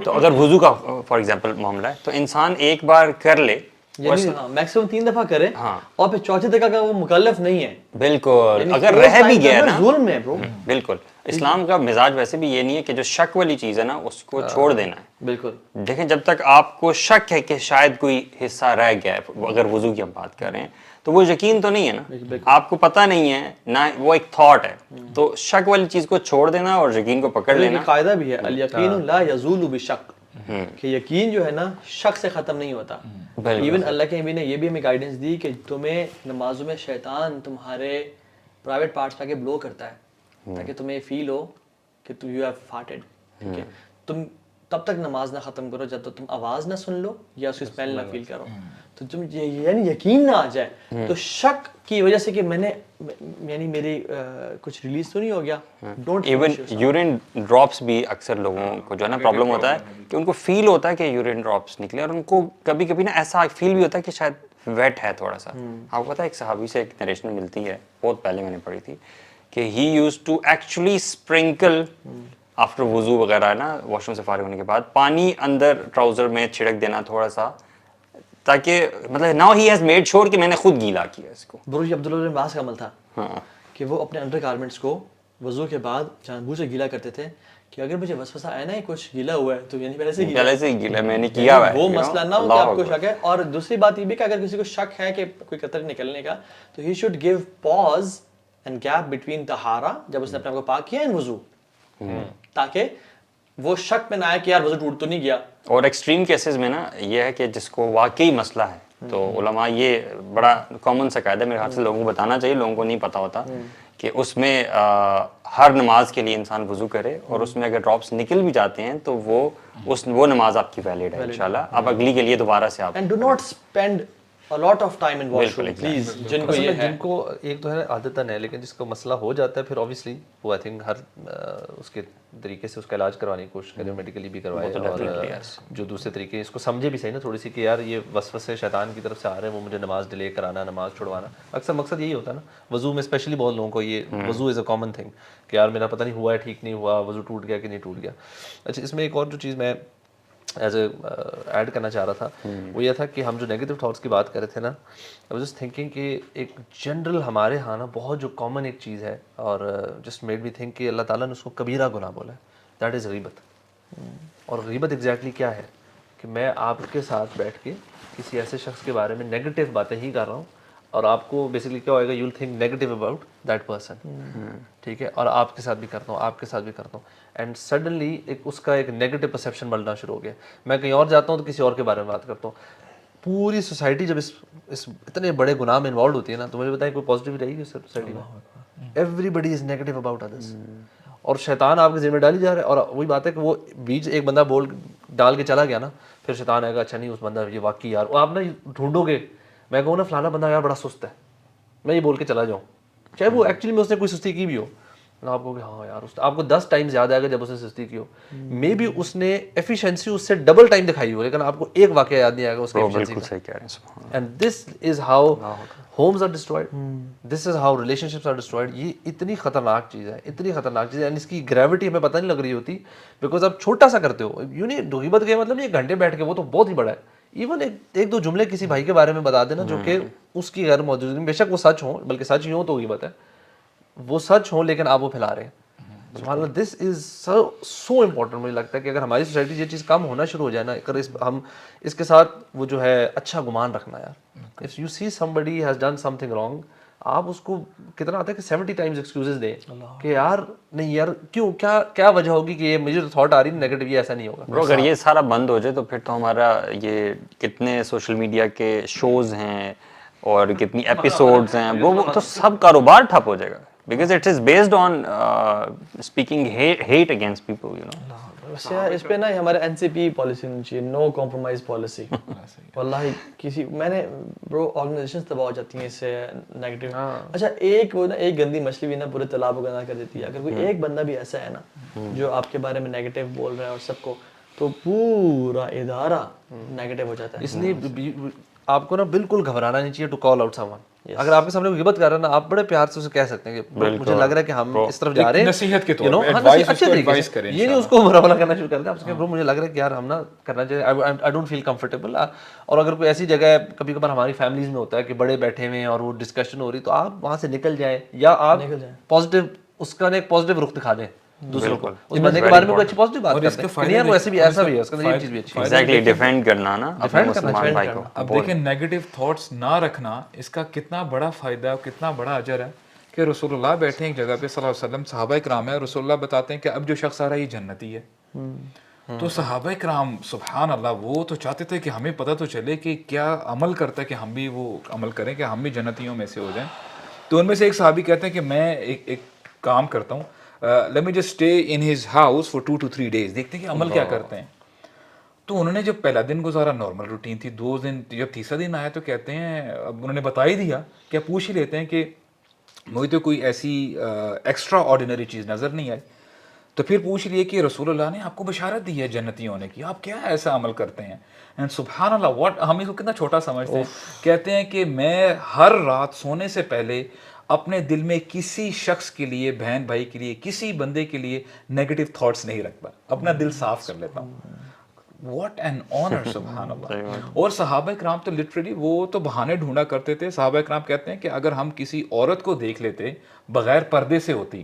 تو اگر وضو کا فار ایگزامپل معاملہ ہے تو انسان ایک بار کر لے, میکسیمم 3 دفعہ کرے اور پھر چوتھے دفعہ کا وہ مکلف نہیں ہے. بالکل اگر رہ بھی گیا نا ظلم ہے برو. بالکل اسلام کا مزاج ویسے بھی یہ نہیں ہے کہ جو شک والی چیز ہے نا اس کو چھوڑ دینا ہے. بالکل دیکھیں جب تک آپ کو شک ہے کہ شاید کوئی حصہ رہ گیا ہے, اگر وضو کی ہم بات کر رہے ہیں تو وہ یقین تو نہیں ہے نا, آپ کو پتہ نہیں ہے نہ وہ ایک تھاٹ ہے. تو شک والی چیز کو چھوڑ دینا اور یقین کو پکڑ لینا. قاعدہ بھی ہے الیقین لا یزول بشک, کہ یقین جو ہے نا شک سے ختم نہیں ہوتا. ایون اللہ کے نبی نے یہ بھی ہمیں گائیڈنس دی کہ تمہیں نمازوں میں شیطان تمہارے پرائیویٹ پارٹس پہ کے بلو کرتا ہے تاکہ تمہیں فیل ہو کہ تم یو ہیو فارٹڈ. ٹھیک ہے, تم تب تک نماز نہ ختم کرو جب تک تم آواز نہ سن لو یا اس کی اسمیل نہ فیل کرو. تو تم یعنی یقین نہ آ جائے تو شک کی وجہ سے کہ میں نے یعنی میری کچھ ریلیز تو نہیں ہو گیا. ایون یورین ڈراپس بھی اکثر لوگوں کو جو ہے نا پرابلم ہوتا ہے کہ ان کو فیل ہوتا ہے کہ یورین ڈراپس نکلے, اور ان کو کبھی کبھی نا ایسا فیل بھی ہوتا ہے کہ شاید ویٹ ہے تھوڑا سا. آپ کو پتا ہے ایک صحابی سے ایک نریشن ملتی ہے, بہت پہلے میں نے پڑھی تھی, کہ he used to actually sprinkle after wudu وغیرہ ہے نا واش روم سے فارغ ہونے کے بعد پانی اندر ٹراؤزر میں چھڑک دینا تھوڑا سا, تاکہ مطلب ناؤ ہی ہیز میڈ شور کہ میں نے خود گیلا کیا اس کو. برو یہ عبداللہ بن عباس کا عمل تھا کہ وہ اپنے انڈر گارمنٹس کو وضو کے بعد جان بوجھ سے گیلا کرتے تھے کہ اگر مجھے وسوسہ آیا نا کچھ گیلا ہوا ہے تو یعنی پہلے سے ہی گیلا میں نے کیا ہوا ہے, وہ مسئلہ نہ ہو کہ آپ کو شک ہے. اور دوسری بات یہ بھی کہ اگر کسی کو شک ہے کہ کوئی قطر نکلنے کا تو he should give pause and gap between tahara, جب اس نے اپنے آپ کو پاک کیا, اینڈ وضو, تاکہ وہ شک میں نہ آئے کہ یار وضو ٹوٹ تو نہیں گیا. اور ایکسٹریم کیسز میں نا یہ ہے کہ جس کو واقعی مسئلہ ہے تو علماء یہ بڑا کامن سا قاعدہ میرے خیال سے لوگوں کو بتانا چاہیے, لوگوں کو نہیں پتا ہوتا کہ اس میں ہر نماز کے لیے انسان وضو کرے, اور اس میں اگر ڈراپس نکل بھی جاتے ہیں تو وہ نماز آپ کی ویلڈ ہے انشاءاللہ. اب اگلی کے لیے دوبارہ سے آپ and do not spend a lot of time in washroom please. جن کو یہ ہے, جن کو ایک تو ہے عادتاً ہے, لیکن جس کو مسئلہ ہو جاتا ہے پھر obviously وہ I think ہر اس کے طریقے سے اس کا علاج کروانے کی کوشش کرے, میڈیکلی بھی کروائے, اور جو دوسرے طریقے اس کو سمجھے بھی صحیح نا تھوڑی سی کہ یار یہ وسوسے شیطان کی طرف سے آ رہے ہیں, وہ مجھے نماز ڈیلے کرانا, نماز چھڑوانا. اکثر مقصد یہی ہوتا ہے نا وضو میں, اسپیشلی بہت لوگوں کو یہ وضو از اے کامن تھنگ کہ یار میرا پتہ نہیں ہوا ہے, ٹھیک نہیں ہوا, وضو ٹوٹ گیا کہ نہیں ٹوٹ گیا. اچھا اس میں ایک اور جو چیز میں ایز اے ایڈ کرنا چاہ رہا تھا وہ یہ تھا کہ ہم جو نیگیٹو تھاٹس کی بات کر رہے تھے نا, آئی واز جسٹ تھنکنگ کہ ایک جنرل ہمارے ہاں نا بہت جو کامن ایک چیز ہے, اور جسٹ میڈ می تھنک کہ اللہ تعالیٰ نے اس کو کبیرہ گناہ بولا ہے, دیٹ از غیبت. اور غیبت ایگزیکٹلی کیا ہے کہ میں آپ کے ساتھ بیٹھ کے کسی ایسے شخص کے بارے میں نیگیٹو باتیں ہی کر رہا ہوں, اور آپ کو بیسکلی کیا ہوئے گا, you will think negative about that person. ٹھیک ہے, اور آپ کے ساتھ بھی کرتا ہوں, آپ کے ساتھ بھی کرتا ہوں, اینڈ سڈنلی اس کا ایک نیگیٹو پرسیپشن بننا شروع ہو گیا. میں کہیں اور جاتا ہوں تو کسی اور کے بارے میں بات کرتا ہوں. پوری سوسائٹی جب اس اتنے بڑے گناہ میں انوالوڈ ہوتی ہے نا, تو مجھے بتائیں کوئی پازیٹیو رہے گی اس سوسائٹی میں؟ Everybody is negative about others, اور شیطان آپ کے ذہن میں ڈالی جا رہا ہے. اور وہی بات ہے کہ وہ بیچ ایک بندہ بول ڈال کے چلا گیا نا, پھر شیطان آئے گا اچھا نہیں اس بندہ یہ واقعی یار, آپ نا ڈھونڈو گے, میں کہوں نا فلانا بندہ یار بڑا سست ہے, میں یہ بول کے چلا جاؤں, چاہے وہ ایکچولی میں اس نے کوئی سستی کی بھی ہو, آپ کو کہ ہاں یار آپ کو 10 ٹائمز یاد آئے گا جب اس نے سستی کی ہو, مے بی اس نے ایفیشینسی اس سے ڈبل ٹائم دکھائی ہو, لیکن آپ کو ایک واقعہ یاد نہیں آئے گا اس کی ایفیشینسی بالکل صحیح کہہ رہے ہیں, سبحان اللہ. And this is how homes are destroyed, this is how relationships are destroyed. یہ اتنی خطرناک چیز ہے, اتنی خطرناک چیز ہے, اینڈ اس کی گریوٹی ہمیں پتہ نہیں لگ رہی ہوتی, بیکاز آپ چھوٹا سا کرتے ہو. یوں نہیں غیبت کے مطلب ایک گھنٹے بیٹھ کے, وہ تو بہت ہی بڑا ہے. ایون ایک دو جملے کسی بھائی کے بارے میں بتا دینا جو کہ اس کی غیر موجودگی میں, بے شک وہ سچ ہوں, بلکہ سچ ہی ہوں تو غیبت ہے, وہ سچ ہوں لیکن آپ وہ پھیلا رہے ہیں. سبحان اللہ, دس از سو امپورٹنٹ. مجھے لگتا ہے کہ اگر ہماری سوسائٹی یہ چیز کم ہونا شروع ہو جائے نا, اگر ہم اس کے ساتھ وہ جو ہے اچھا گمان رکھنا یار, if you see somebody has done something wrong, آپ اس کو کتنا آتا ہے کہ 70 ٹائمز ایکسکیوزز دیں کہ یار نہیں یار کیوں, کیا وجہ ہوگی کہ یہ مجھے تھاٹ آ رہی ہے نیگیٹو, یہ ایسا نہیں ہوگا. برو اگر یہ سارا بند ہو جائے تو پھر تو ہمارا یہ کتنے سوشل میڈیا کے شوز ہیں اور کتنی ایپیسوڈز ہیں, وہ تو سب کاروبار ٹھپ ہو جائے گا, because it is based on speaking hate against people, you know. اس پہ نا ہمارے این سی پی پالیسی ہونی چاہیے, نو کمپرومائز پالیسی. واللہ کسی میں نے برو آرگنائزیشنز تباہ ہو جاتی ہیں اس سے نیگیٹو. اچھا ایک گندی مچھلی بھی نا پورے تالاب کو گندا کر دیتی ہے. اگر کوئی ایک بندہ بھی ایسا ہے نا جو آپ کے بارے میں نیگیٹو بول رہا ہے اور سب کو, تو پورا ادارہ نیگیٹو ہو جاتا ہے. اس لیے آپ کو نا بالکل گھبرانا نہیں چاہیے to call out someone. اگر آپ کے سامنے غیبت کر رہا ہے نا, آپ بڑے پیار سے اسے کہہ سکتے ہیں کہ مجھے لگ رہا ہے کہ ہم اس طرف جا رہے ہیں, نصیحت کے طور پر ایڈوائس کریں, یہ نہیں اس کو برا بھلا کرنا شروع کر دیں. آپ سے برو مجھے لگ رہا ہے کہ یار ہم نا کرنا چاہیے, آئی ڈونٹ فیل کمفرٹیبل. اور اگر کوئی ایسی جگہ ہے, کبھی کبھار ہماری فیملیز میں ہوتا ہے کہ بڑے بیٹھے ہوئے ہیں اور وہ ڈسکشن ہو رہی, تو آپ وہاں سے نکل جائیں, یا آپ پازیٹیو اس کا ایک پازیٹیو رخ دکھا دیں دوسروں کو, اس بندے کے بارے میں کوئی اچھی پازیٹیو بات کرتے ہیں, یار وہ ایسے بھی ایسا بھی ہے, اس کا یہ چیز بھی اچھی ہے. ایگزیکٹلی ڈیفینڈ کرنا نا اپنے مسلمان بھائی کو. اب دیکھیں نیگیٹو تھاٹس نہ رکھنا, اس کا کتنا بڑا فائدہ ہے, کتنا بڑا اجر ہے کہ رسول اللہ بیٹھے ہیں ایک جگہ پہ صلی اللہ علیہ وسلم, صحابہ کرام ہیں, رسول اللہ بتاتے ہیں کہ اب جو شخص آ رہا ہے یہ جنتی ہے. تو صحابہ کرام سبحان اللہ وہ تو چاہتے تھے کہ ہمیں پتہ تو چلے کہ کیا عمل کرتا ہے, کہ ہم بھی وہ عمل کریں, کہ ہم بھی جنتیوں میں سے ہو جائیں. تو ان میں سے ایک صحابی کہتے ہیں کہ میں ایک کام کرتا ہوں, let me just stay in his house for 2 to 3 days, دیکھتے ہیں کہ عمل کیا کرتے ہیں. تو انہوں نے جب پہلا دن گزارا نارمل روٹین تھی, 2 دن, جب تیسرا دن آیا تو کہتے ہیں, اب انہوں نے بتا ہی دیا کہ پوچھ ہی لیتے ہیں کہ مجھے تو کوئی ایسی ایکسٹرا آرڈینری چیز نظر نہیں آئی. تو پھر پوچھ لیے کہ رسول اللہ نے آپ کو بشارت دی ہے جنتی ہونے کی, آپ کیا ایسا عمل کرتے ہیں. اینڈ سبحان اللہ واٹ, ہم اس کو کتنا چھوٹا سمجھتے ہیں. کہتے ہیں کہ میں ہر رات سونے سے پہلے اپنے دل میں کسی شخص کے لیے, بہن بھائی کے لیے, کسی بندے کے لیے نیگیٹو تھاٹس نہیں رکھتا, اپنا دل صاف کر لیتا ہوں. واٹ این آنر سبحان اللہ. اور صحابہ کرام تو لٹرلی وہ تو بہانے ڈھونڈا کرتے تھے. صحابہ کرام کہتے ہیں کہ اگر ہم کسی عورت کو دیکھ لیتے بغیر پردے سے ہوتی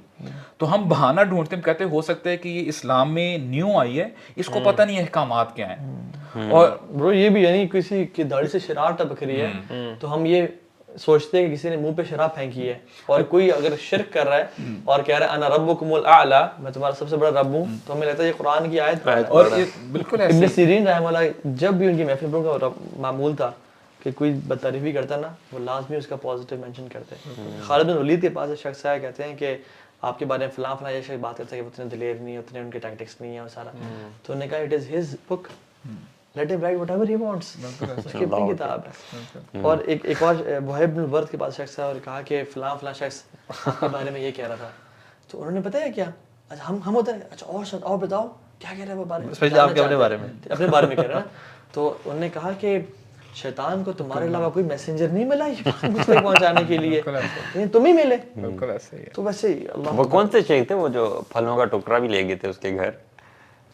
تو ہم بہانہ ڈھونڈتے, ہم کہتے ہو سکتا ہے کہ یہ اسلام میں نیو آئی ہے, اس کو پتہ نہیں احکامات کیا ہیں. اور برو یہ بھی یعنی کسی کی داڑھی سے شرار ٹپک رہی ہے تو ہم یہ سوچتے ہیں کہ کسی نے منہ پہ شراب پھینکی ہے, اور کوئی اگر شرک کر رہا ہے اور کہہ رہا ہے انا ربکم الاعلی, میں تمہارا سب سے بڑا رب ہوں, تو ہمیں لگتا ہے یہ قرآن کی آیت. اور بالکل ابن سیرین رحمہ اللہ جب بھی ان کی محفل پر کا معمول تھا کہ کوئی بدتعریفی کرتا نا, وہ لازمی اس کا پازیٹیو مینشن کرتے. خالد بن ولید کے پاس ایک شخص آیا, کہتے ہیں کہ آپ کے بارے میں فلاں فلاں یہ شخص بات کرتا ہے کہ وہ اتنے دلیر نہیں ہے, اتنے ان کے ٹیکٹکس نہیں ہیں اور سارا. تو انہوں نے کہا it is his book, let him write whatever he wants, اس کی اپنی کتاب ہے. اور ایک اور وہیب بن الورد کے پاس شخص ہے, اور کہا کہ فلاں فلاں شخص آپ کے بارے میں یہ کہہ رہا تھا. تو انہوں نے بتایا کیا, اچھا ہم ہوتے ہیں, اچھا اور بتاؤ کیا کہہ رہے ہیں وہ بارے میں, اسپیشلی آپ کے اپنے بارے میں, اپنے بارے میں کہہ رہا ہے. تو انہوں نے کہا کہ شیطان کو تمہارے علاوہ کوئی میسنجر نہیں ملا یہ کچھ تک پہنچانے کے لیے, تم ہی ملے. بالکل ایسے ہی ہے. تو ویسے ہی اللہ. وہ کون سے شیخ تھے وہ جو پھلوں کا ٹکڑا بھی لے گئے تھے اس کے گھر,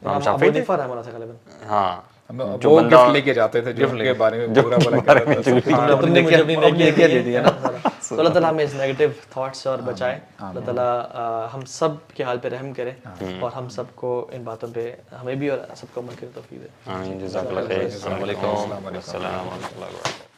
ابو حنیفہ رحمہ اللہ تعالی. ہاں وہ گفٹ لے کے جاتے تھے جو ان کے بارے میں برا بھلا کر رہا تھا. تم نے مجھے اپنی نیکیاں دے دی ہے نا. تو اللہ تعالیٰ ہمیں اس نیگیٹو تھاٹس اور بچائے. اللہ تعالیٰ ہم سب کے حال پہ رحم کرے, اور ہم سب کو ان باتوں پہ, ہمیں بھی اور سب کو عمل کرنے کی توفیق دے. آمین. جزاک اللہ خیر. السلام علیکم. السلام علیکم.